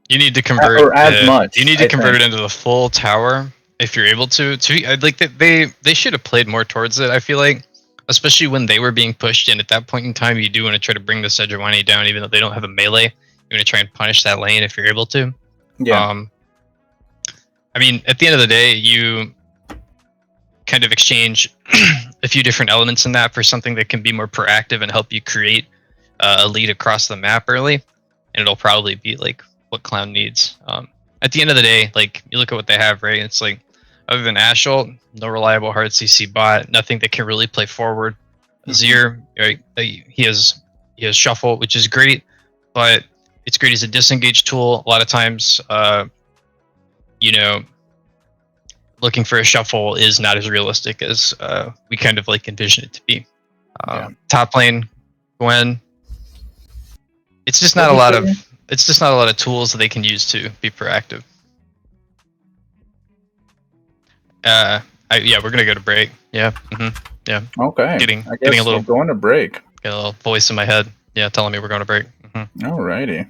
You need to convert or as much. You need to I convert think. it into the full tower if you're able to. Like they should have played more towards it. I feel like, especially when they were being pushed in at that point in time, you do want to try to bring the Sejuani down, even though they don't have a melee. You want to try and punish that lane if you're able to. Yeah. I mean, at the end of the day, you kind of exchange a few different elements in that for something that can be more proactive and help you create a lead across the map early, and it'll probably be like what Clown needs. At the end of the day, like you look at what they have, right? It's like other than Ashult, no reliable hard CC bot, nothing that can really play forward. Azir, right? He has shuffle, which is great, but it's great as a disengage tool. A lot of times, you know, looking for a shuffle is not as realistic as we kind of like envision it to be. Top lane, Gwen. It's just not a lot of tools that they can use to be proactive. Yeah, we're gonna go to break. Yeah, yeah. Okay. Getting I guess a little we're going to break. get a little voice in my head. Yeah, telling me we're going to break. Alrighty.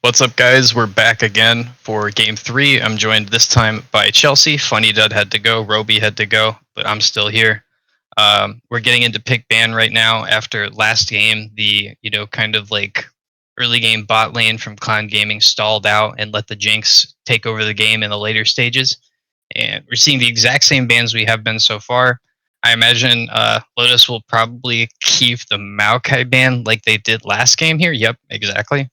What's up, guys? We're back again for Game 3. I'm joined this time by Chelsea. Funny Dud had to go, Roby had to go, but I'm still here. We're getting into pick ban right now after last game. The kind of like early game bot lane from Clown Gaming stalled out and let the Jinx take over the game in the later stages. And we're seeing the exact same bans we have been so far. I imagine Lotus will probably keep the Maokai ban like they did last game here. Yep, exactly.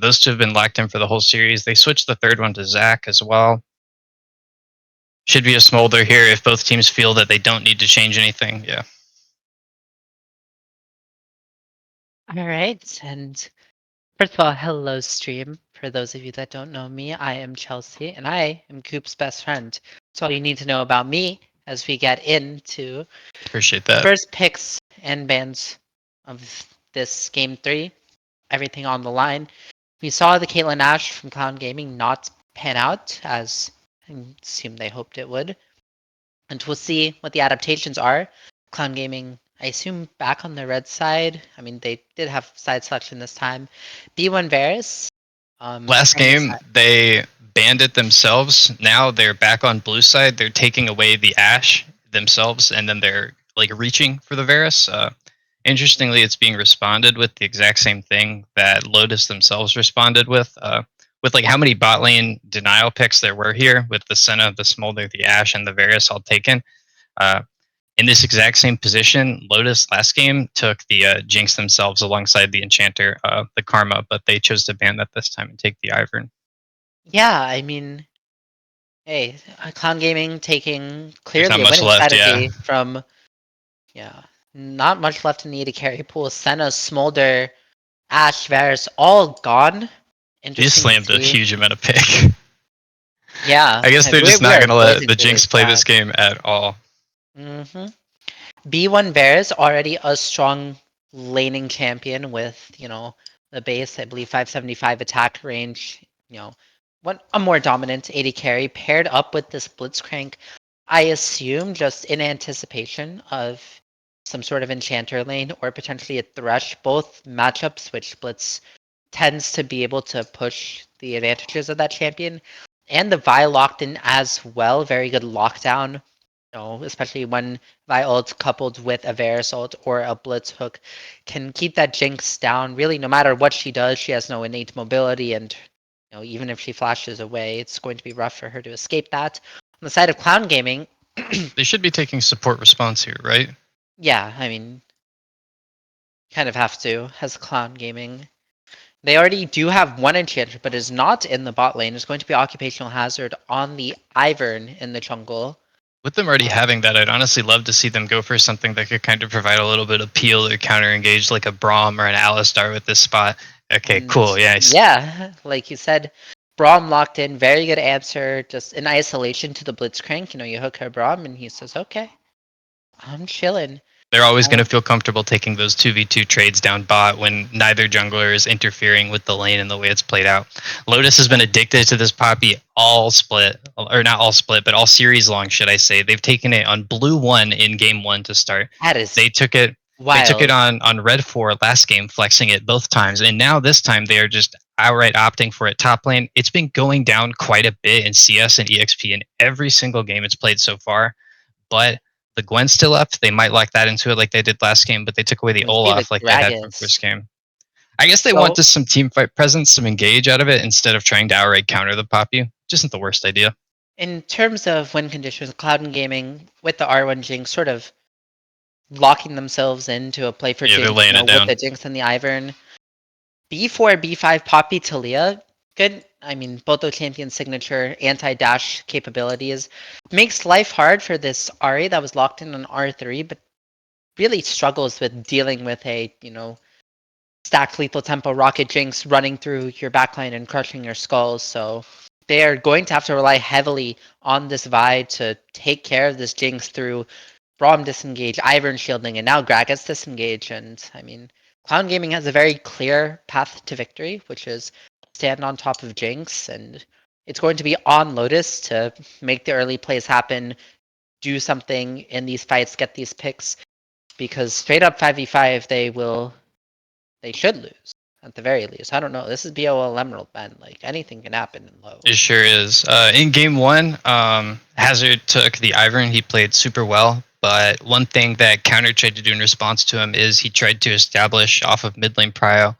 Those two have been locked in for the whole series. They switched the third one to Zac as well. Should be a smolder here if both teams feel that they don't need to change anything. Yeah. All right, and first of all, hello stream. For those of you that don't know me, I am Chelsea, and I am Coop's best friend. That's all you need to know about me as we get into Appreciate that. first picks and bans of this game 3. Everything on the line. We saw the Caitlyn Ash from Clown Gaming not pan out as I assume they hoped it would, and we'll see what the adaptations are. Clown Gaming, I assume, back on the red side. I mean, they did have side selection this time. B1 Varus. Last game, they banned it themselves. Now they're back on blue side. They're taking away the Ashe themselves, and then they're like reaching for the Varus. Interestingly, it's being responded with the exact same thing that Lotus themselves responded with like how many bot lane denial picks there were here with the Senna, the Smolder, the Ashe, and the Varus all taken. In this exact same position, Lotus last game took the Jinx themselves alongside the Enchanter, the Karma, but they chose to ban that this time and take the Ivern. Yeah, I mean, hey, Clown Gaming taking clearly a much winning left, strategy from, not much left in the AD carry pool. Senna, Smolder, Ashe, Varus, all gone. He just Interesting slammed to a see. huge amount of pick. Yeah, I guess they're just we not are going to let blazing the through Jinx play this game at all. Mm-hmm. B1 Bears already a strong laning champion with, the base, I believe 575 attack range, a more dominant AD carry paired up with this Blitzcrank, I assume just in anticipation of some sort of enchanter lane or potentially a Thresh, both matchups which Blitz tends to be able to push the advantages of that champion. And the Vi locked in as well, very good lockdown. Especially when Vi ult coupled with a Varus ult or a Blitz hook can keep that Jinx down. Really, no matter what she does, she has no innate mobility, and even if she flashes away, it's going to be rough for her to escape that. On the side of Clown Gaming, They should be taking support response here, right? yeah, I mean, kind of have to as Clown Gaming. They already do have one enchanter, but is not in the bot lane. It's going to be Occupational Hazard on the Ivern in the jungle. With them already having that, I'd honestly love to see them go for something that could kind of provide a little bit of peel or counter engage, like a Braum or an Alistar with this spot. Okay, cool. Yeah. Yeah, like you said, Braum locked in. Very good answer. Just in isolation to the Blitzcrank. You hook her Braum, and he says, okay, I'm chilling. They're always going to feel comfortable taking those 2v2 trades down bot when neither jungler is interfering with the lane and the way it's played out. Lotus has been addicted to this Poppy all split, or not all split, but all series long, should I say. They've taken it on blue 1 in game 1 to start. That is They took it wild. They took it on red 4 last game, flexing it both times. And now this time they are just outright opting for it top lane. It's been going down quite a bit in CS and EXP in every single game it's played so far. But the Gwen's still up. They might lock that into it like they did last game, but they took away the Olaf like they had from first game. I guess they want just some team fight presence, some engage out of it instead of trying to outright counter the Poppy. Which isn't the worst idea. In terms of win conditions, Cloud and Gaming with the R1 Jinx sort of locking themselves into a play for Jinx, they're laying it down with the Jinx and the Ivern. B4, B5, Poppy, Talia. Good. I mean, both those champion signature anti-dash capabilities. Makes life hard for this Ahri that was locked in on R3, but really struggles with dealing with a, stacked lethal tempo rocket Jinx running through your backline and crushing your skulls. So they are going to have to rely heavily on this Vi to take care of this Jinx through Braum disengage, Ivern shielding, and now Gragas disengage. And I mean, Clown Gaming has a very clear path to victory, which is stand on top of Jinx, and it's going to be on Lotus to make the early plays happen, do something in these fights, get these picks, because straight up 5v5 they should lose at the very least. I don't know. This is BOL Emerald, man. Like anything can happen in low. It sure is. In game one, Hazard took the Ivern. He played super well. But one thing that Counter tried to do in response to him is he tried to establish off of mid lane prio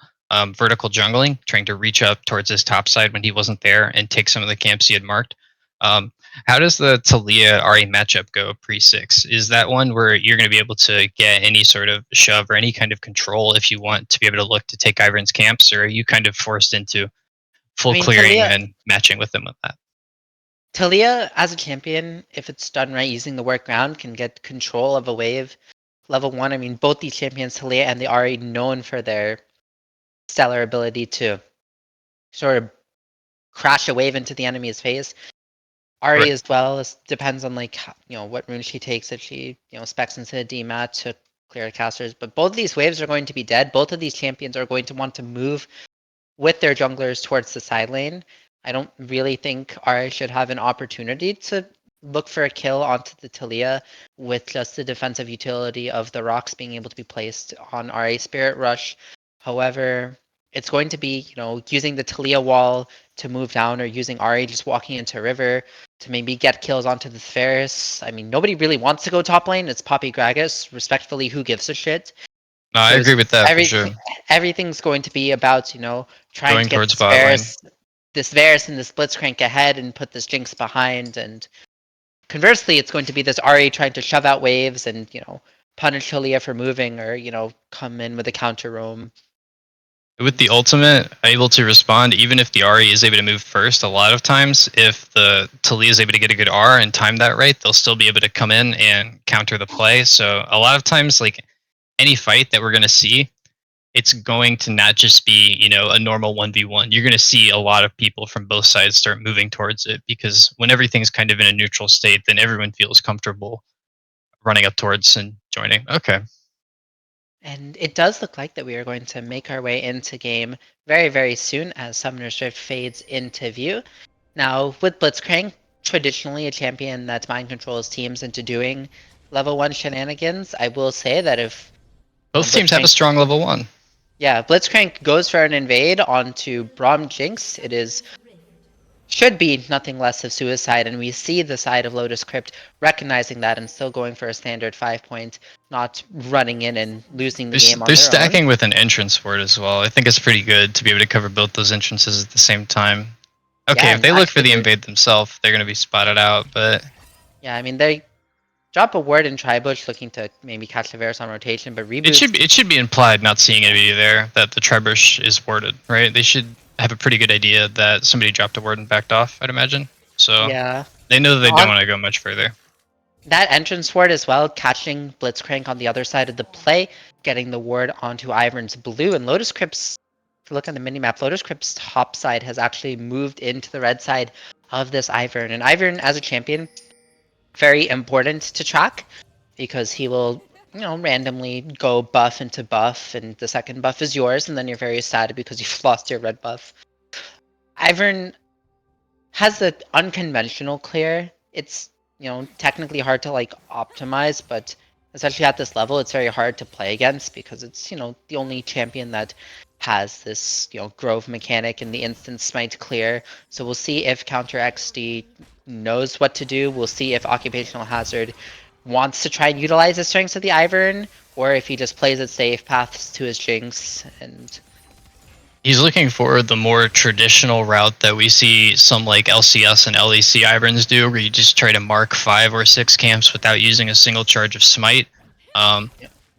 vertical jungling, trying to reach up towards his top side when he wasn't there and take some of the camps he had marked. Um, how does the Talia RA matchup go pre-6? Is that one where you're going to be able to get any sort of shove or any kind of control if you want to be able to look to take Ivern's camps, or are you kind of forced into full clearing and matching with them with that? Talia, as a champion, if it's done right using the workaround, can get control of a wave. Level 1, I mean, both these champions, Talia and the Ahri, known for their stellar ability to sort of crash a wave into the enemy's face. Ahri Right. as well, depends on like what rune she takes, if she specs into the DMAT to clear casters. But both of these waves are going to be dead. Both of these champions are going to want to move with their junglers towards the side lane. I don't really think Ahri should have an opportunity to look for a kill onto the Talia with just the defensive utility of the rocks being able to be placed on Ahri Spirit Rush. However, it's going to be, using the Talia wall to move down, or using Ahri just walking into river to maybe get kills onto the Ferris. I mean, nobody really wants to go top lane. It's Poppy Gragas. Respectfully, who gives a shit? No, I agree with that for sure. Everything's going to be about, trying Going to get towards bot lane. this Varus and this Blitzcrank ahead and put this Jinx behind. And conversely, it's going to be this Ahri trying to shove out waves and, punish Talia for moving, or, come in with a counter roam. With the ultimate, able to respond, even if the Ahri is able to move first, a lot of times, if the Talia is able to get a good R and time that right, they'll still be able to come in and counter the play. So a lot of times, like any fight that we're going to see, it's going to not just be, a normal 1v1. You're going to see a lot of people from both sides start moving towards it, because when everything's kind of in a neutral state, then everyone feels comfortable running up towards and joining. Okay. And it does look like that we are going to make our way into game very, very soon as Summoner's Rift fades into view. Now, with Blitzcrank, traditionally a champion that mind controls teams into doing level 1 shenanigans, I will say that if both teams have a strong level 1. Yeah, Blitzcrank goes for an invade onto Braum Jinx. Should be nothing less of suicide, and we see the side of Lotus Crypt recognizing that and still going for a standard 5-point, not running in and losing the game on they're their stacking own. with an entrance for it as well. I think it's pretty good to be able to cover both those entrances at the same time. Okay, Yeah, if they look for the invade themselves, they're going to be spotted out, but... Yeah, I mean, they drop a ward in Tribush looking to maybe catch the Varus on rotation, but Reboot... It should be implied, not seeing anybody there, that the Tribush is warded, right? They should have a pretty good idea that somebody dropped a ward and backed off, I'd imagine. So yeah, they know that they don't want to go much further. That entrance ward as well, catching Blitzcrank on the other side of the play, getting the ward onto Ivern's blue, and Lotus Crypt's, if you look on the minimap, Lotus Crypt's top side has actually moved into the red side of this Ivern. And Ivern, as a champion, very important to track, because he will, randomly go buff into buff, and the second buff is yours, and then you're very sad because you've lost your red buff. Ivern has the unconventional clear. It's, technically hard to like optimize, but especially at this level, it's very hard to play against, because it's, the only champion that has this, grove mechanic and the instant smite clear. So we'll see if Counter XD knows what to do. We'll see if Occupational Hazard wants to try and utilize the strengths of the Ivern, or if he just plays it safe, paths to his Jinx, and... He's looking for the more traditional route that we see some like LCS and LEC Iverns do, where you just try to mark 5 or 6 camps without using a single charge of smite.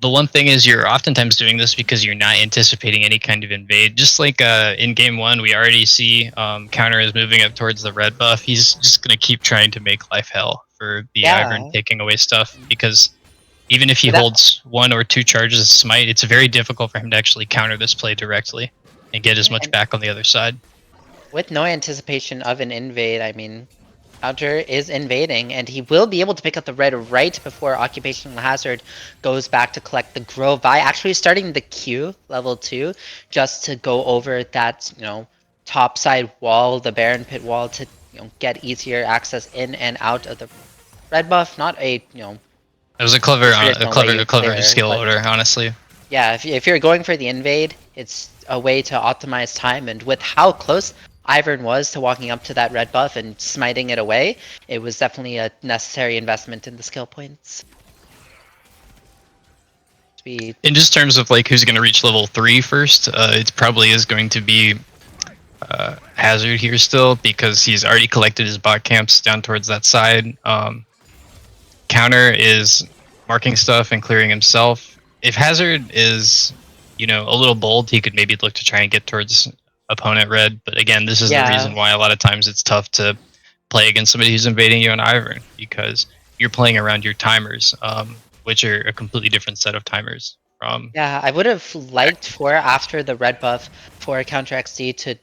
The one thing is you're oftentimes doing this because you're not anticipating any kind of invade. Just like in game 1, we already see Counter is moving up towards the red buff. He's just going to keep trying to make life hell for the Ivern taking away stuff, because even if he holds 1 or 2 charges of smite, it's very difficult for him to actually counter this play directly and get as much back on the other side. With no anticipation of an invade, I mean, Otter is invading, and he will be able to pick up the red right before Occupational Hazard goes back to collect the Grove by actually starting the Q, level 2, just to go over that, top side wall, the Baron Pit wall, to, get easier access in and out of the red buff. Not a, It was a clever skill order, honestly. Yeah, if you're going for the invade, it's a way to optimize time. And with how close Ivern was to walking up to that red buff and smiting it away, it was definitely a necessary investment in the skill points. In just terms of like who's going to reach level 3 first, it probably is going to be Hazard here still, because he's already collected his bot camps down towards that side. Counter is marking stuff and clearing himself. If Hazard is, a little bold, he could maybe look to try and get towards opponent red. But again, this is the reason why a lot of times it's tough to play against somebody who's invading you on Ivern, because you're playing around your timers, which are a completely different set of timers. Yeah, I would have liked for after the red buff for Counter XD to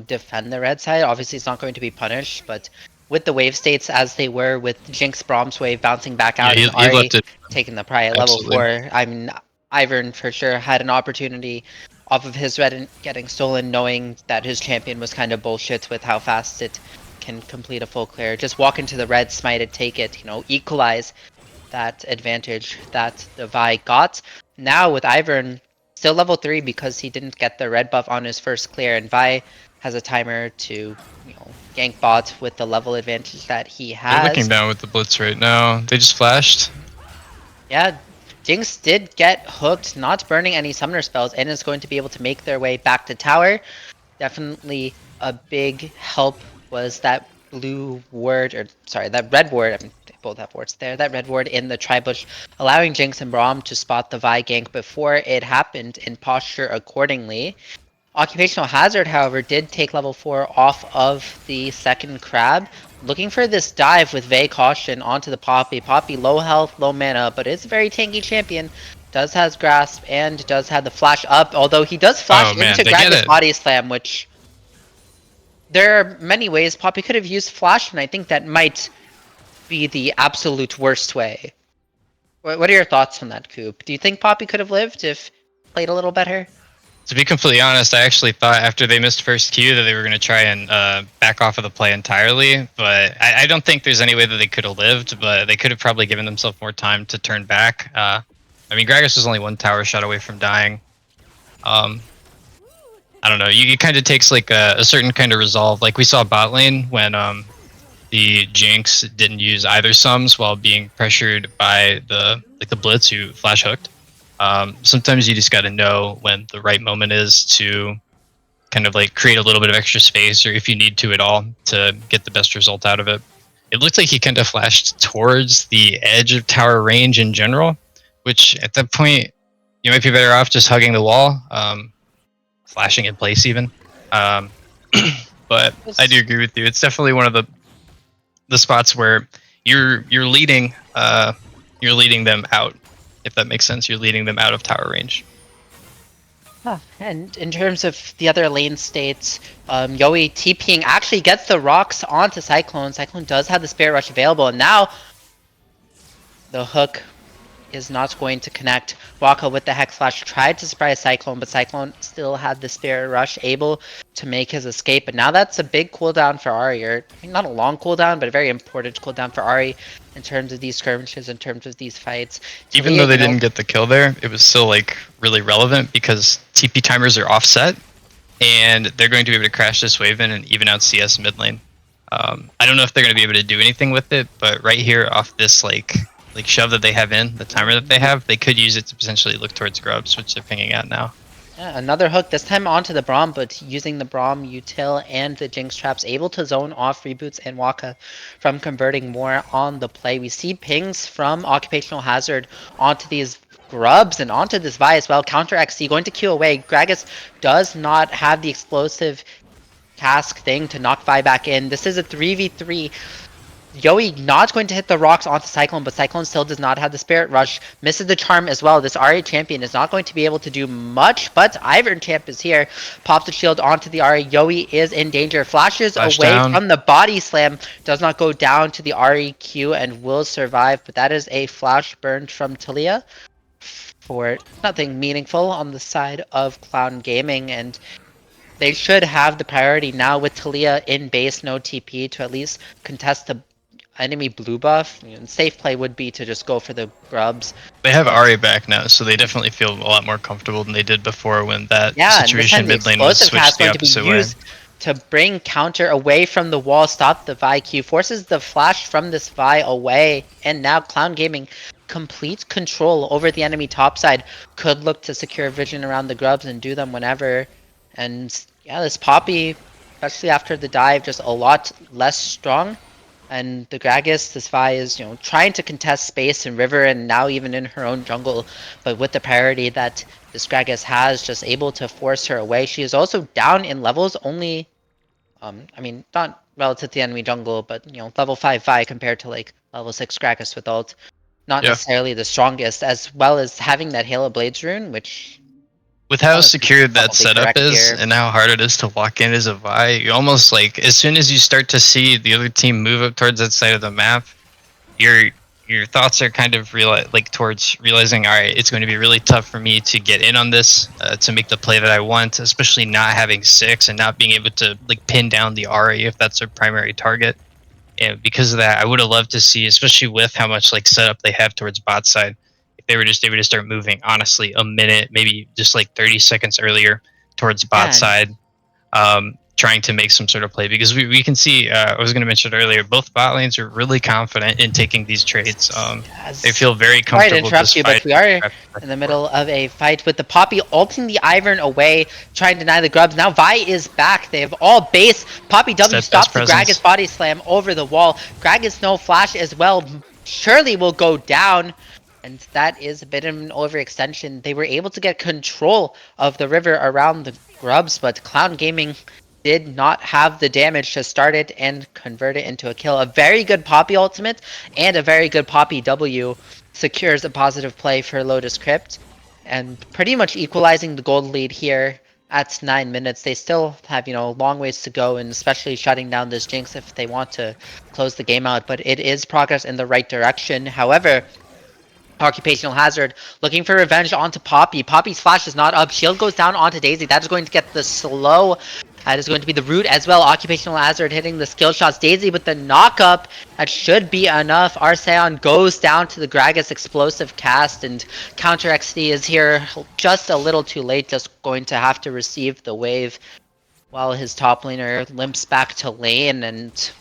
defend the red side. Obviously, it's not going to be punished, but with the wave states as they were, with Jinx Brahm's wave bouncing back out and Ari taking the pry at level 4, I mean, Ivern for sure had an opportunity off of his red getting stolen, knowing that his champion was kind of bullshit with how fast it can complete a full clear. Just walk into the red, smite it, take it, equalize that advantage that the Vi got. Now with Ivern still level 3 because he didn't get the red buff on his first clear, and Vi has a timer to gank bot with the level advantage that he has. They're looking down with the blitz right now. They just flashed. Yeah, Jinx did get hooked, not burning any summoner spells, and is going to be able to make their way back to tower. Definitely a big help was that blue ward, or sorry, that red ward. I mean, they both have wards there. That red ward in the tri-bush, allowing Jinx and Braum to spot the Vi gank before it happened and posture accordingly. Occupational Hazard, however, did take level 4 off of the second crab, looking for this dive with Vey Caution onto the Poppy. Poppy low health, low mana, but is a very tanky champion. Does has grasp and does have the flash up, although he does flash into Gragas body slam, which there are many ways Poppy could have used flash, and I think that might be the absolute worst way. What are your thoughts on that, Coop? Do you think Poppy could have lived if played a little better? To be completely honest, I actually thought after they missed first Q that they were going to try and back off of the play entirely, but I don't think there's any way that they could have lived, but they could have probably given themselves more time to turn back. I mean, Gragas was only one tower shot away from dying. I don't know, it kind of takes like a certain kind of resolve. Like we saw bot lane when the Jinx didn't use either sums while being pressured by the Blitz who flash hooked. Sometimes you just got to know when the right moment is to kind of like create a little bit of extra space, or if you need to at all, to get the best result out of it. It looked like he kind of flashed towards the edge of tower range in general, which at that point you might be better off just hugging the wall, flashing in place even. But I do agree with you. It's definitely one of the spots where you're leading them out. If that makes sense, you're leading them out of tower range. And in terms of the other lane states, Yoi TPing actually gets the rocks onto Cyclone. Cyclone does have the Spirit Rush available, and now the hook is not going to connect. Waka with the Hex Flash tried to surprise Cyclone, but Cyclone still had the Spirit Rush, able to make his escape. But now that's a big cooldown for Ari, or not a long cooldown, but a very important cooldown for Ari in terms of these skirmishes, in terms of these fights. Even though they didn't get the kill there, it was still like really relevant because TP timers are offset, and they're going to be able to crash this wave in and even out CS mid lane. I don't know if they're going to be able to do anything with it, but right here off this like shove that they have in, the timer that they have, they could use it to potentially look towards grubs, which they're pinging out now. Yeah, another hook, this time onto the Braum, but using the Braum util and the Jinx traps, able to zone off Reboots and Waka from converting more on the play. We see pings from Occupational Hazard onto these grubs and onto this Vi as well. Counter XC going to Q away. Gragas does not have the explosive cask thing to knock Vi back in. This is a 3v3. Yoi not going to hit the rocks onto Cyclone, but Cyclone still does not have the Spirit Rush. Misses the charm as well. This Ari champion is not going to be able to do much, but Ivern champ is here. Pops the shield onto the Ari. Yoi is in danger. Flashes away from the body slam. Does not go down to the Ari Q and will survive, but that is a flash burned from Talia for nothing meaningful on the side of Clown Gaming, and they should have the priority now with Talia in base, no TP, to at least contest the enemy blue buff, safe play would be to just go for the grubs. They have But Ari back now, so they definitely feel a lot more comfortable than they did before when that yeah, and this time situation the mid lane was explosive cast switched the going to be opposite way. used to bring counter away from the wall, stop the Vi Q, forces the flash from this Vi away, and now Clown Gaming complete control over the enemy top side. Could look to secure vision around the grubs and do them whenever. And yeah, this Poppy, especially after the dive, just a lot less strong. And the Gragas, this Vi is, trying to contest space and river and now even in her own jungle. But with the priority that this Gragas has, just able to force her away. She is also down in levels only, I mean, not relative to the enemy jungle, but, level 5 Vi compared to like level 6 Gragas with ult. Not Yeah. necessarily the strongest, as well as having that Halo Blades rune, which With how honestly secured that probably setup correct is here. and how hard it is to walk in as a Vi, you almost like as soon as you start to see the other team move up towards that side of the map, your thoughts are kind of towards realizing, all right, it's going to be really tough for me to get in on this, to make the play that I want, especially not having 6 and not being able to like pin down the Ari if that's their primary target. And because of that, I would have loved to see, especially with how much like setup they have towards bot side, if they were just able to start moving honestly a minute, maybe just like 30 seconds earlier towards bot And side, trying to make some sort of play, because we can see, I was going to mention earlier, both bot lanes are really confident in taking these trades. They feel very sorry to comfortable. interrupt you, but we are in the middle of a fight with the Poppy ulting the Ivern away, trying to deny the grubs. Now Vi is back. They have all base. Poppy W Steadfast stops the presence. Gragas body slam over the wall. Gragas no flash as well. Surely will go down. And that is a bit of an overextension. They were able to get control of the river around the grubs, but Clown Gaming did not have the damage to start it and convert it into a kill. A very good Poppy ultimate and a very good Poppy W secures a positive play for Lotus Crypt, and pretty much equalizing the gold lead here at 9 minutes. They still have, long ways to go, and especially shutting down this Jinx if they want to close the game out, but it is progress in the right direction. However, Occupational Hazard looking for revenge onto Poppy. Poppy's flash is not up. Shield goes down onto Daisy. That is going to get the slow. That is going to be the root as well. Occupational Hazard hitting the skill shots. Daisy with the knock-up. That should be enough. Arceon goes down to the Gragas explosive cast, and Counter XD is here just a little too late. Just going to have to receive the wave while his top laner limps back to lane, and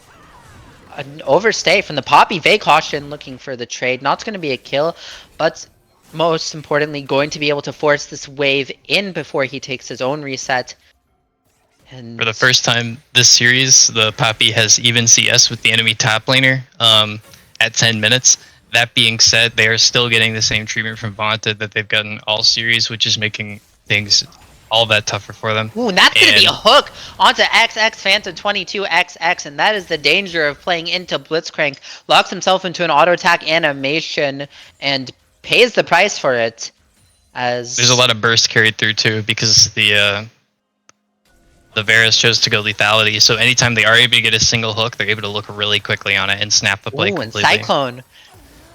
an overstay from the Poppy. Vey Caution looking for the trade. Not going to be a kill, but most importantly, going to be able to force this wave in before he takes his own reset. And For the first time this series, the Poppy has even CS with the enemy top laner at 10 minutes. That being said, they are still getting the same treatment from Vaunted that they've gotten all series, which is making things all that tougher for them. ooh, and that's going to be a hook onto XX Phantom 22XX, and that is the danger of playing into Blitzcrank. Locks himself into an auto attack animation and pays the price for it. As There's a lot of burst carried through too, because the Varus chose to go lethality, so anytime they are able to get a single hook, they're able to look really quickly on it and snap the play ooh, and completely. Cyclone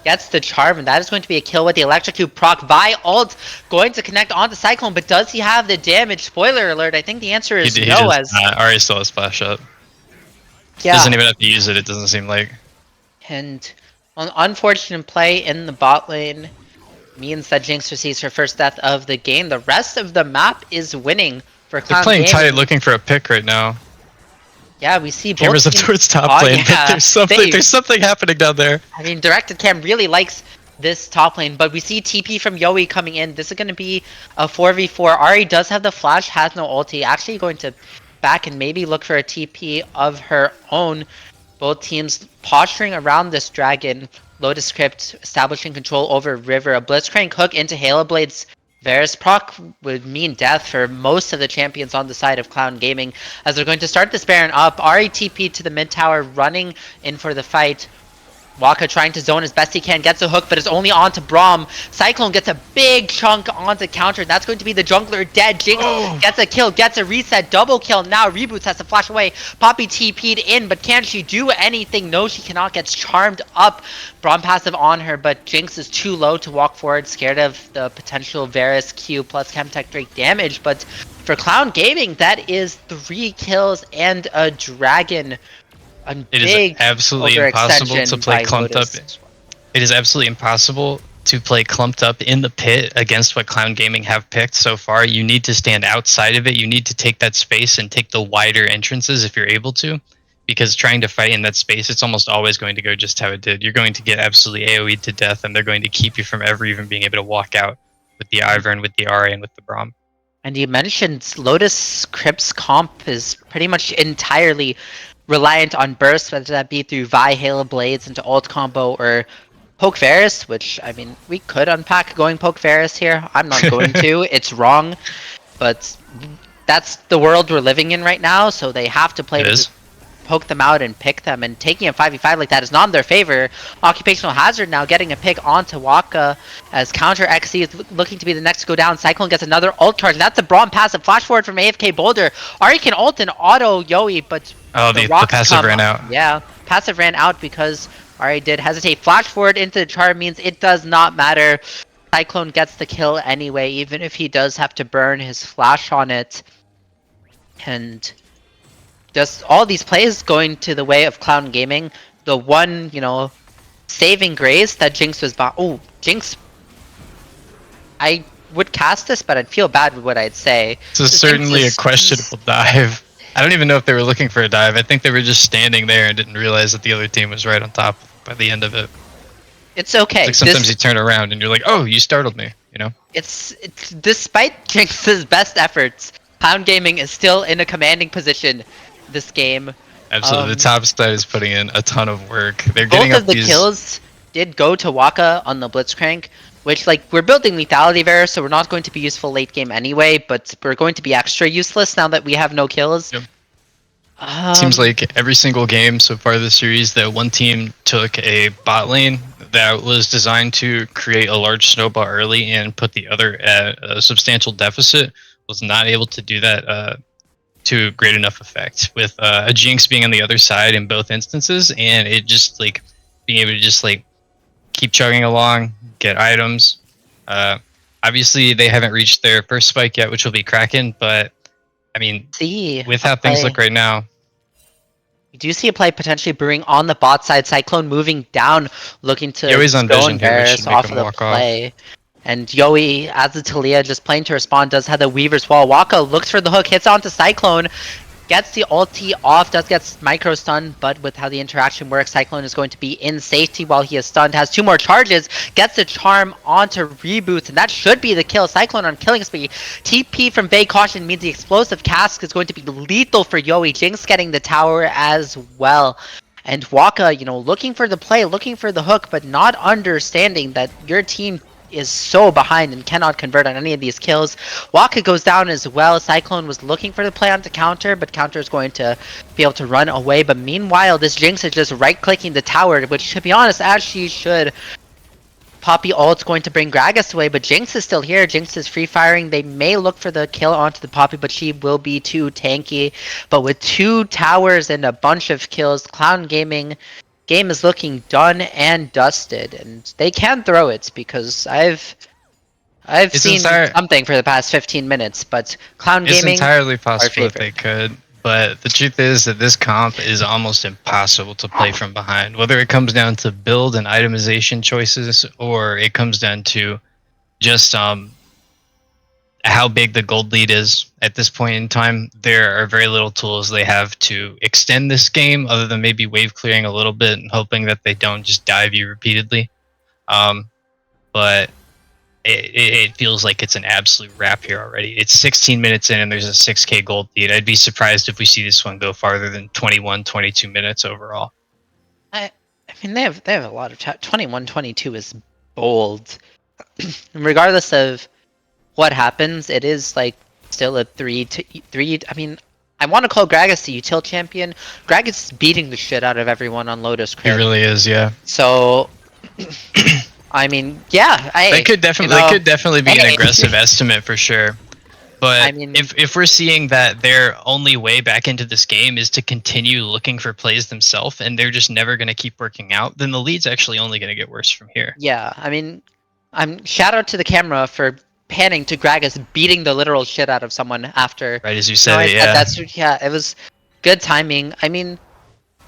gets the charm, and that is going to be a kill with the Electrocute proc. Vi ult going to connect onto Cyclone, but does he have the damage? Spoiler alert, I think the answer is no. As Ari still has flash up. yeah, Doesn't even have to use it, it doesn't seem like. and an unfortunate play in the bot lane means that Jinx receives her first death of the game. The rest of the map is winning for They're Clown playing Gaming. tight, looking for a pick right now. Yeah, we see both Cameras up teams- towards top Oh, lane, yeah, but there's something happening down there. I mean, Directed Cam really likes this top lane, but we see TP from Yoi coming in. This is going to be a 4v4. Ari does have the flash, has no ulti. Actually going to back and maybe look for a TP of her own. Both teams posturing around this dragon. Lotus Crypt establishing control over River. A Blitzcrank hook into Halo Blade's Varus proc would mean death for most of the champions on the side of Clown Gaming, as they're going to start this Baron up. Ari TP to the mid tower, running in for the fight. Waka trying to zone as best he can, gets a hook, but it's only onto Braum. Cyclone gets a big chunk onto counter. That's going to be the jungler dead. Jinx gets a kill, gets a reset, double kill. Now Reboots has to flash away. Poppy TP'd in, but can she do anything? No, she cannot. Gets charmed up. Braum passive on her, but Jinx is too low to walk forward, scared of the potential Varus Q plus Chemtech Drake damage. But for Clown Gaming, that is 3 kills and a dragon. A It is big absolutely impossible to overextension play by clumped up. Lotus. It is absolutely impossible to play clumped up in the pit against what Clown Gaming have picked so far. You need to stand outside of it. You need to take that space and take the wider entrances if you're able to, because trying to fight in that space, it's almost always going to go just how it did. You're going to get absolutely AoE'd to death, and they're going to keep you from ever even being able to walk out with the Ivern, and with the RA, and with the Braum. And you mentioned Lotus Crypt's comp is pretty much entirely reliant on burst, whether that be through Vi Hail of Blades into ult combo or Poke Varus, which, I mean, we could unpack going Poke Varus here. I'm not going to. It's wrong. But that's the world we're living in right now, so they have to play It to is. just poke them out and pick them. And taking a 5v5 like that is not in their favor. Occupational Hazard now getting a pick onto Waka as counter XC is looking to be the next to go down. Cyclone gets another ult charge. That's a Braum passive flash forward from AFK Boulder. Ari can ult and auto Yoi, but Oh, the rocks passive ran out. Yeah, passive ran out because Ari did hesitate. Flash forward into the charm means it does not matter. Cyclone gets the kill anyway, even if he does have to burn his flash on it. And just all these plays going to the way of Clown Gaming. The one, saving grace that Jinx was oh, Jinx. I would cast this, but I'd feel bad with what I'd say. So certainly a questionable dive. I don't even know if they were looking for a dive. I think they were just standing there and didn't realize that the other team was right on top by the end of it. It's okay. Like sometimes you turn around and you're like, "Oh, you startled me," It's despite Jinx's best efforts, Clown Gaming is still in a commanding position this game. Absolutely, the top side is putting in a ton of work. They're Both getting of up the these. kills did go to Waka on the Blitzcrank, which, we're building lethality there, so we're not going to be useful late game anyway, but we're going to be extra useless now that we have no kills. Yep. Seems like every single game so far this series that one team took a bot lane that was designed to create a large snowball early and put the other at a substantial deficit was not able to do that to great enough effect, with a Jinx being on the other side in both instances, and it just being able to just keep chugging along, get items. Obviously they haven't reached their first spike yet, which will be Kraken, but I mean, with how things look right now, we do see a play potentially brewing on the bot side. Cyclone moving down, looking to Yoi's on vision here, which should make off him of the walk play. And Yoi, as the Talia, just playing to respond, does have the Weaver's Wall. Waka looks for the hook, hits onto Cyclone, gets the ulti off, does get micro stunned, but with how the interaction works, Cyclone is going to be in safety while he is stunned, has 2 more charges, gets the charm onto Reboots, and that should be the kill. Cyclone on killing spree. TP from Bay Caution means the explosive cask is going to be lethal for Yoi. Jinx getting the tower as well. And Waka, looking for the play, looking for the hook, but not understanding that your team is so behind and cannot convert on any of these kills. Waka goes down as well. Cyclone was looking for the play onto counter, but counter is going to be able to run away. But meanwhile, this Jinx is just right-clicking the tower, which, to be honest, as she should. Poppy ult's going to bring Gragas away, but Jinx is still here. Jinx is free firing. They may look for the kill onto the Poppy, but she will be too tanky. But with 2 towers and a bunch of kills, Clown Gaming game is looking done and dusted, and they can throw it because I've seen something for the past 15 minutes. But Clown Gaming, it's entirely possible that they could. But the truth is that this comp is almost impossible to play from behind. Whether it comes down to build and itemization choices, or it comes down to just how big the gold lead is at this point in time, there are very little tools they have to extend this game, other than maybe wave clearing a little bit and hoping that they don't just dive you repeatedly. But it feels like it's an absolute wrap here already. It's 16 minutes in and there's a 6k gold lead. I'd be surprised if we see this one go farther than 21, 22 minutes overall. I mean, they have a lot of 21, 22 is bold. Regardless of what happens, it is still a 3-3. I mean, I want to call Gragas the util champion. Gragas is beating the shit out of everyone on Lotus Crypt. He really is, yeah. So, I mean, yeah, they could definitely be an aggressive estimate for sure. But I mean, if we're seeing that their only way back into this game is to continue looking for plays themselves, and they're just never going to keep working out, then the lead's actually only going to get worse from here. Yeah, I mean, shout out to the camera for panning to Gragas beating the literal shit out of someone after. Right as you said it, yeah. It was good timing. I mean,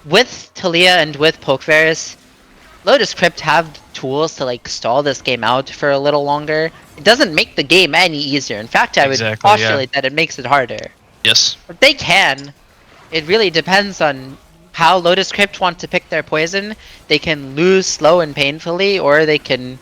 with Talia and with Pokevarus, Lotus Crypt have tools to like stall this game out for a little longer. It doesn't make the game any easier. In fact, I would Exactly, yeah. postulate that it makes it harder. Yes. But they can. It really depends on how Lotus Crypt want to pick their poison. They can lose slow and painfully, or they can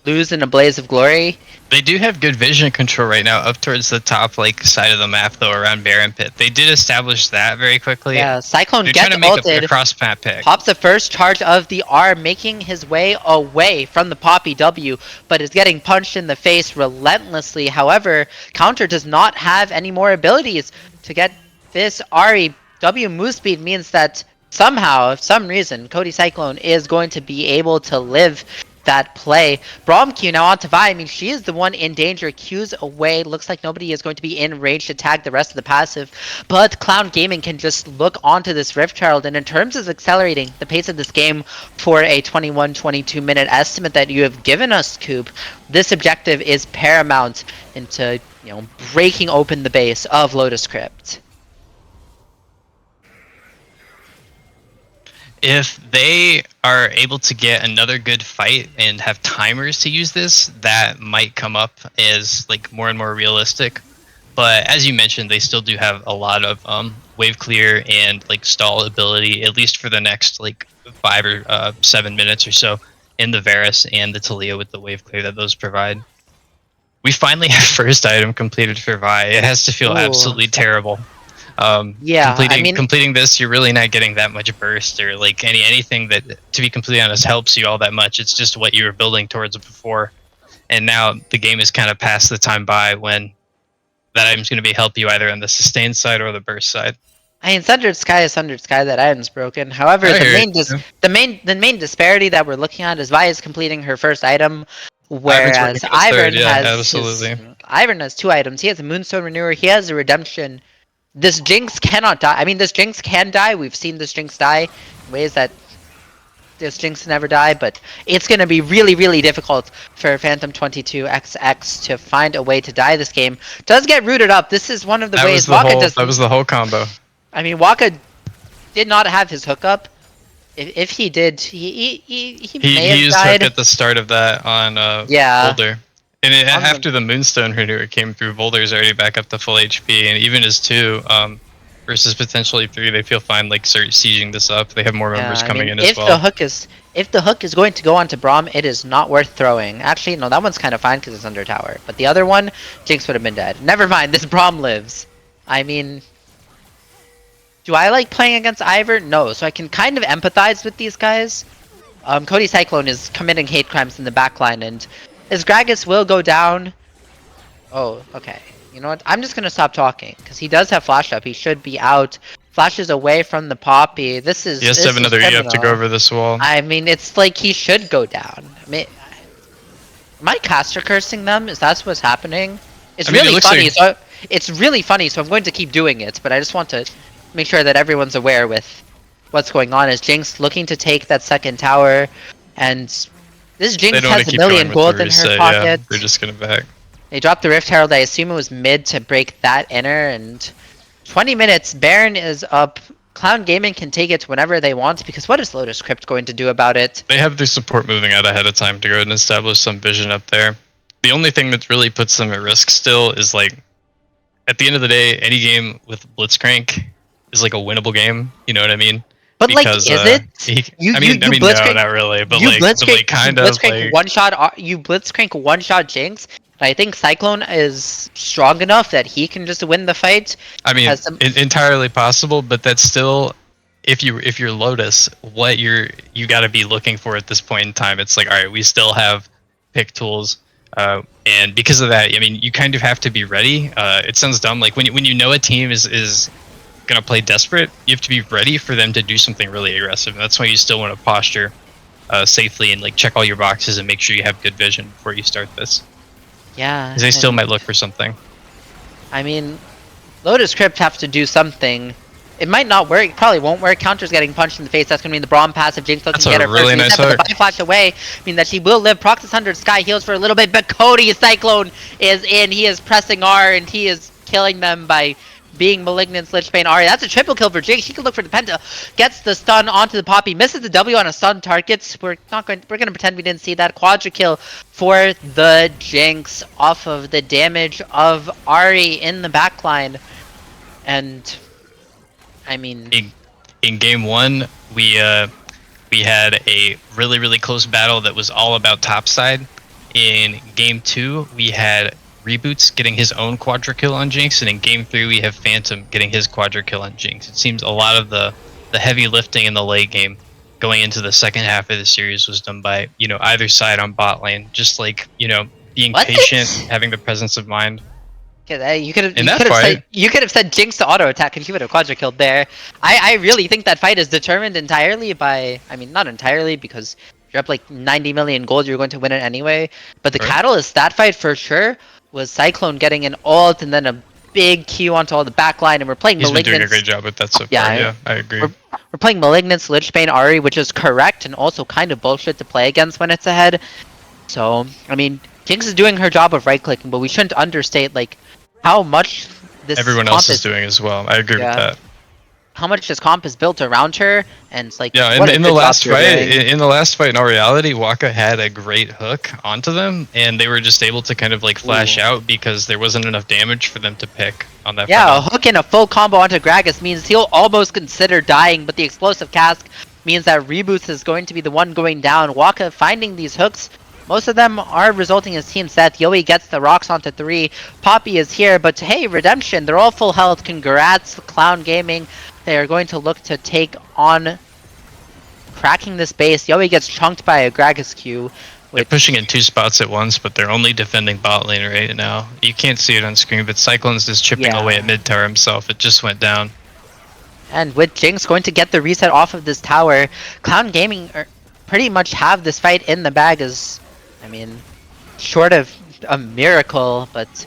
lose in a blaze of glory. They do have good vision control right now up towards the top like side of the map though, around Baron Pit. They did establish that very quickly. Yeah, Cyclone They're gets trying to make a ulted, cross map pick. pops the first charge of the R, making his way away from the Poppy W, but is getting punched in the face relentlessly. However, Counter does not have any more abilities to get this RE. W move speed means that somehow, for some reason, Cody Cyclone is going to be able to live that play. Braum Q now on to Vi. I mean, she is the one in danger. Q's away. Looks like nobody is going to be in range to tag the rest of the passive. But Clown Gaming can just look onto this Rift Herald. And in terms of accelerating the pace of this game for a 21-22 minute estimate that you have given us, Coop, this objective is paramount into, you know, breaking open the base of Lotus Crypt. If they are able to get another good fight and have timers to use this, that might come up as like more and more realistic. But as you mentioned, they still do have a lot of wave clear and like stall ability, at least for the next like 5 or 7 minutes or so in the Varus and the Talia with the wave clear that those provide. We finally have first item completed for Vi. It has to feel Ooh. absolutely terrible. Yeah, I mean, completing this, you're really not getting that much burst or like anything that, to be completely honest, helps you all that much. It's just what you were building towards before, and now the game is kind of past the time by when that item's going to be help you either on the sustain side or the burst side. I mean, Sundered Sky is Sundered Sky. That item's broken. However, the main disparity that we're looking at is Vi is completing her first item, whereas Ivern Ivern has 2 items. He has a Moonstone Renewer. He has a Redemption. This Jinx cannot die. I mean, this Jinx can die. We've seen this Jinx die in ways that this Jinx never die, but it's going to be really, really difficult for Phantom 22XX to find a way to die this game. Does get rooted up. This is one of the ways Waka does. That was the whole combo. I mean, Waka did not have his hookup. If he did, he may have used died. hook at the start of that on Boulder. And after the Moonstone Renewer came through, Boulder's already back up to full HP, and even as 2 versus potentially 3, they feel fine like sieging this up. They have more members coming in as well. If the hook is going to go onto Braum, it is not worth throwing. Actually, no, that one's kind of fine because it's under tower. But the other one, Jinx would have been dead. Never mind, this Braum lives. I mean, do I like playing against Ivern? No, so I can kind of empathize with these guys. Cody Cyclone is committing hate crimes in the backline, and as Gragas will go down. Oh, okay. You know what? I'm just gonna stop talking because he does have flash up. He should be out. Flashes away from the Poppy. This is. He has to have another EF to go over this wall. I mean, it's like he should go down. I mean, am I caster cursing them? Is that what's happening? It's really funny. So it's really funny. So I'm going to keep doing it, but I just want to make sure that everyone's aware with what's going on. Is Jinx looking to take that second tower, and this Jinx has a million gold in her pocket. Yeah, they're just gonna back. They dropped the Rift Herald. I assume it was mid to break that inner, and 20 minutes. Baron is up. Clown Gaming can take it whenever they want, because what is Lotus Crypt going to do about it? They have their support moving out ahead of time to go and establish some vision up there. The only thing that really puts them at risk still is like, at the end of the day, any game with Blitzcrank is like a winnable game. You know what I mean? But because, like, is it? I mean, no, not really. But like, kind of. Blitzcrank one-shot. You Blitzcrank one-shot Jinx. I think Cyclone is strong enough that he can just win the fight. I mean, entirely possible, but that's still, if you're Lotus, what you got to be looking for at this point in time. It's like, all right, we still have pick tools, and because of that, I mean, you kind of have to be ready. It sounds dumb, like when you know a team is gonna play desperate, you have to be ready for them to do something really aggressive. And that's why you still want to posture safely and like check all your boxes and make sure you have good vision before you start this. Yeah. Because they still might look for something. I mean, Lotus Crypt have to do something. It might not work. It probably won't work. Counter's getting punched in the face. That's going to mean the Braum passive. Jinx looking to get her really first. Nice the flash away. I mean that she will live. Proxys 100 Sky heals for a little bit. But Cody Cyclone is in. He is pressing R and he is killing them by being Malignant's Lich Bane Ari. That's a triple kill for Jinx. He can look for the Penta. Gets the stun onto the Poppy. Misses the W on a stun target. We're gonna pretend we didn't see that. Quadra kill for the Jinx off of the damage of Ari in the backline. And I mean, in game 1, we had a really close battle that was all about topside. In game 2, we had Reboots getting his own quadra kill on Jinx, and in game 3 we have Phantom getting his quadra kill on Jinx. It seems a lot of the heavy lifting in the late game going into the second half of the series was done by, either side on bot lane, just like, being patient, having the presence of mind. You could have said Jinx to auto attack and he would have quadra killed there. I really think that fight is determined entirely by, I mean, not entirely, because if you're up like 90 million gold, you're going to win it anyway. But the catalyst, that fight for sure, was Cyclone getting an ult and then a big Q onto all the backline, and we're playing He's Malignance. been doing a great job with that so far. Yeah, I agree. We're playing Malignance, Lich Bane, Ari, which is correct and also kind of bullshit to play against when it's ahead. So, I mean, Jinx is doing her job of right-clicking, but we shouldn't understate, like, how much this everyone else is doing as well. I agree with that. How much this comp is built around her, and it's like, in the last fight, in all reality, Waka had a great hook onto them, and they were just able to kind of like flash out because there wasn't enough damage for them to pick on that. Yeah, a hook and a full combo onto Gragas means he'll almost consider dying, but the explosive cask means that Reboots is going to be the one going down. Waka finding these hooks. Most of them are resulting as team Seth. Yoey gets the rocks onto 3. Poppy is here, but hey, Redemption, they're all full health. Congrats, Clown Gaming. They are going to look to take on cracking this base. Yoey gets chunked by a Gragas Q. They're pushing in 2 spots at once, but they're only defending bot lane right now. You can't see it on screen, but Cyclone's just chipping away at mid tower himself. It just went down. And with Jinx going to get the reset off of this tower, Clown Gaming pretty much have this fight in the bag as... I mean, short of a miracle, but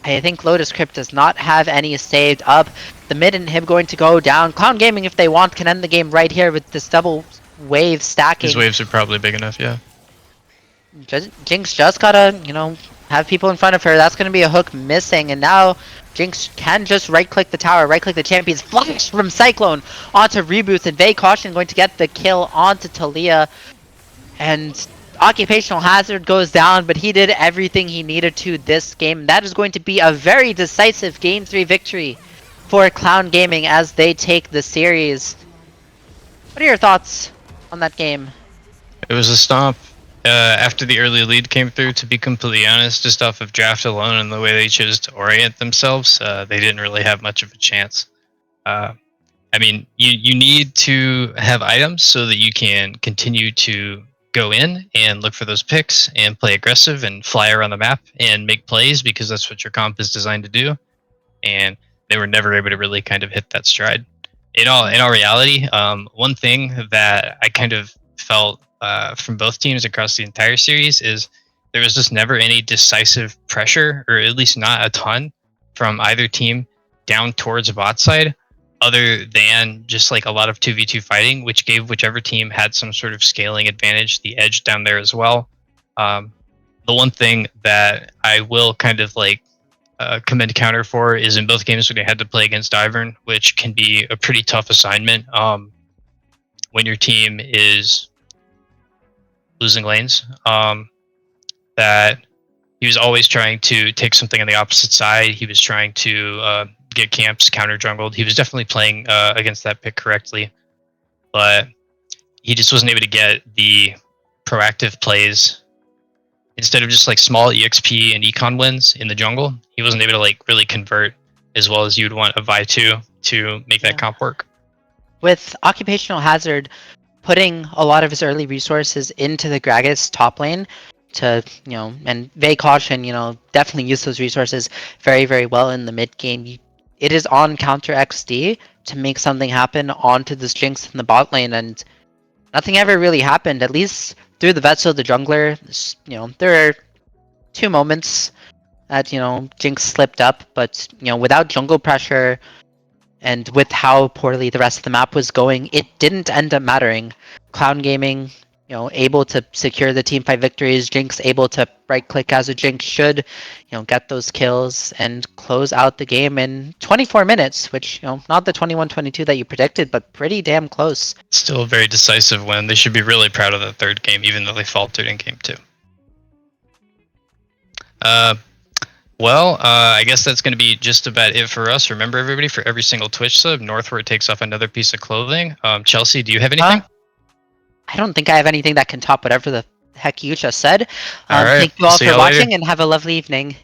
I think Lotus Crypt does not have any saved up. The mid inhib going to go down. Clown Gaming, if they want, can end the game right here with this double wave stacking. These waves are probably big enough, yeah. Jinx just gotta, have people in front of her. That's gonna be a hook missing, and now Jinx can just right-click the tower, right-click the champions. Flash from Cyclone onto Reboots, and Vay Caution going to get the kill onto Talia. And Occupational Hazard goes down, but he did everything he needed to this game. That is going to be a very decisive Game 3 victory for Clown Gaming as they take the series. What are your thoughts on that game? It was a stomp. After the early lead came through, to be completely honest, just off of draft alone and the way they chose to orient themselves, they didn't really have much of a chance. I mean, you need to have items so that you can continue to go in and look for those picks and play aggressive and fly around the map and make plays, because that's what your comp is designed to do. And they were never able to really kind of hit that stride. In all reality, one thing that I kind of felt from both teams across the entire series is there was just never any decisive pressure, or at least not a ton, from either team down towards bot side, other than just like a lot of 2v2 fighting, which gave whichever team had some sort of scaling advantage the edge down there as well. The one thing that I will kind of like commend counter for is in both games when they had to play against Ivern, which can be a pretty tough assignment when your team is losing lanes, that he was always trying to take something on the opposite side. He was trying to get camps counter jungled. He was definitely playing against that pick correctly, but he just wasn't able to get the proactive plays. Instead of just like small EXP and econ wins in the jungle, he wasn't able to like really convert as well as you'd want a Vi 2 to make that comp work. With Occupational Hazard putting a lot of his early resources into the Gragas top lane to, and Vay Caution, definitely use those resources very, very well in the mid game. It is on counter XD to make something happen onto this Jinx in the bot lane, and nothing ever really happened, at least through the Vetso, the jungler. There are 2 moments that, Jinx slipped up, but, without jungle pressure and with how poorly the rest of the map was going, it didn't end up mattering. Clown Gaming able to secure the team fight victories. Jinx able to right click as a Jinx should, get those kills and close out the game in 24 minutes, which, not the 21-22 that you predicted, but pretty damn close. Still a very decisive win. They should be really proud of the third game, even though they faltered in game 2. I guess that's going to be just about it for us. Remember, everybody, for every single Twitch sub, Northward takes off another piece of clothing. Chelsea, do you have anything? I don't think I have anything that can top whatever the heck you just said. All right. Thank you all See for y'all later. watching and have a lovely evening.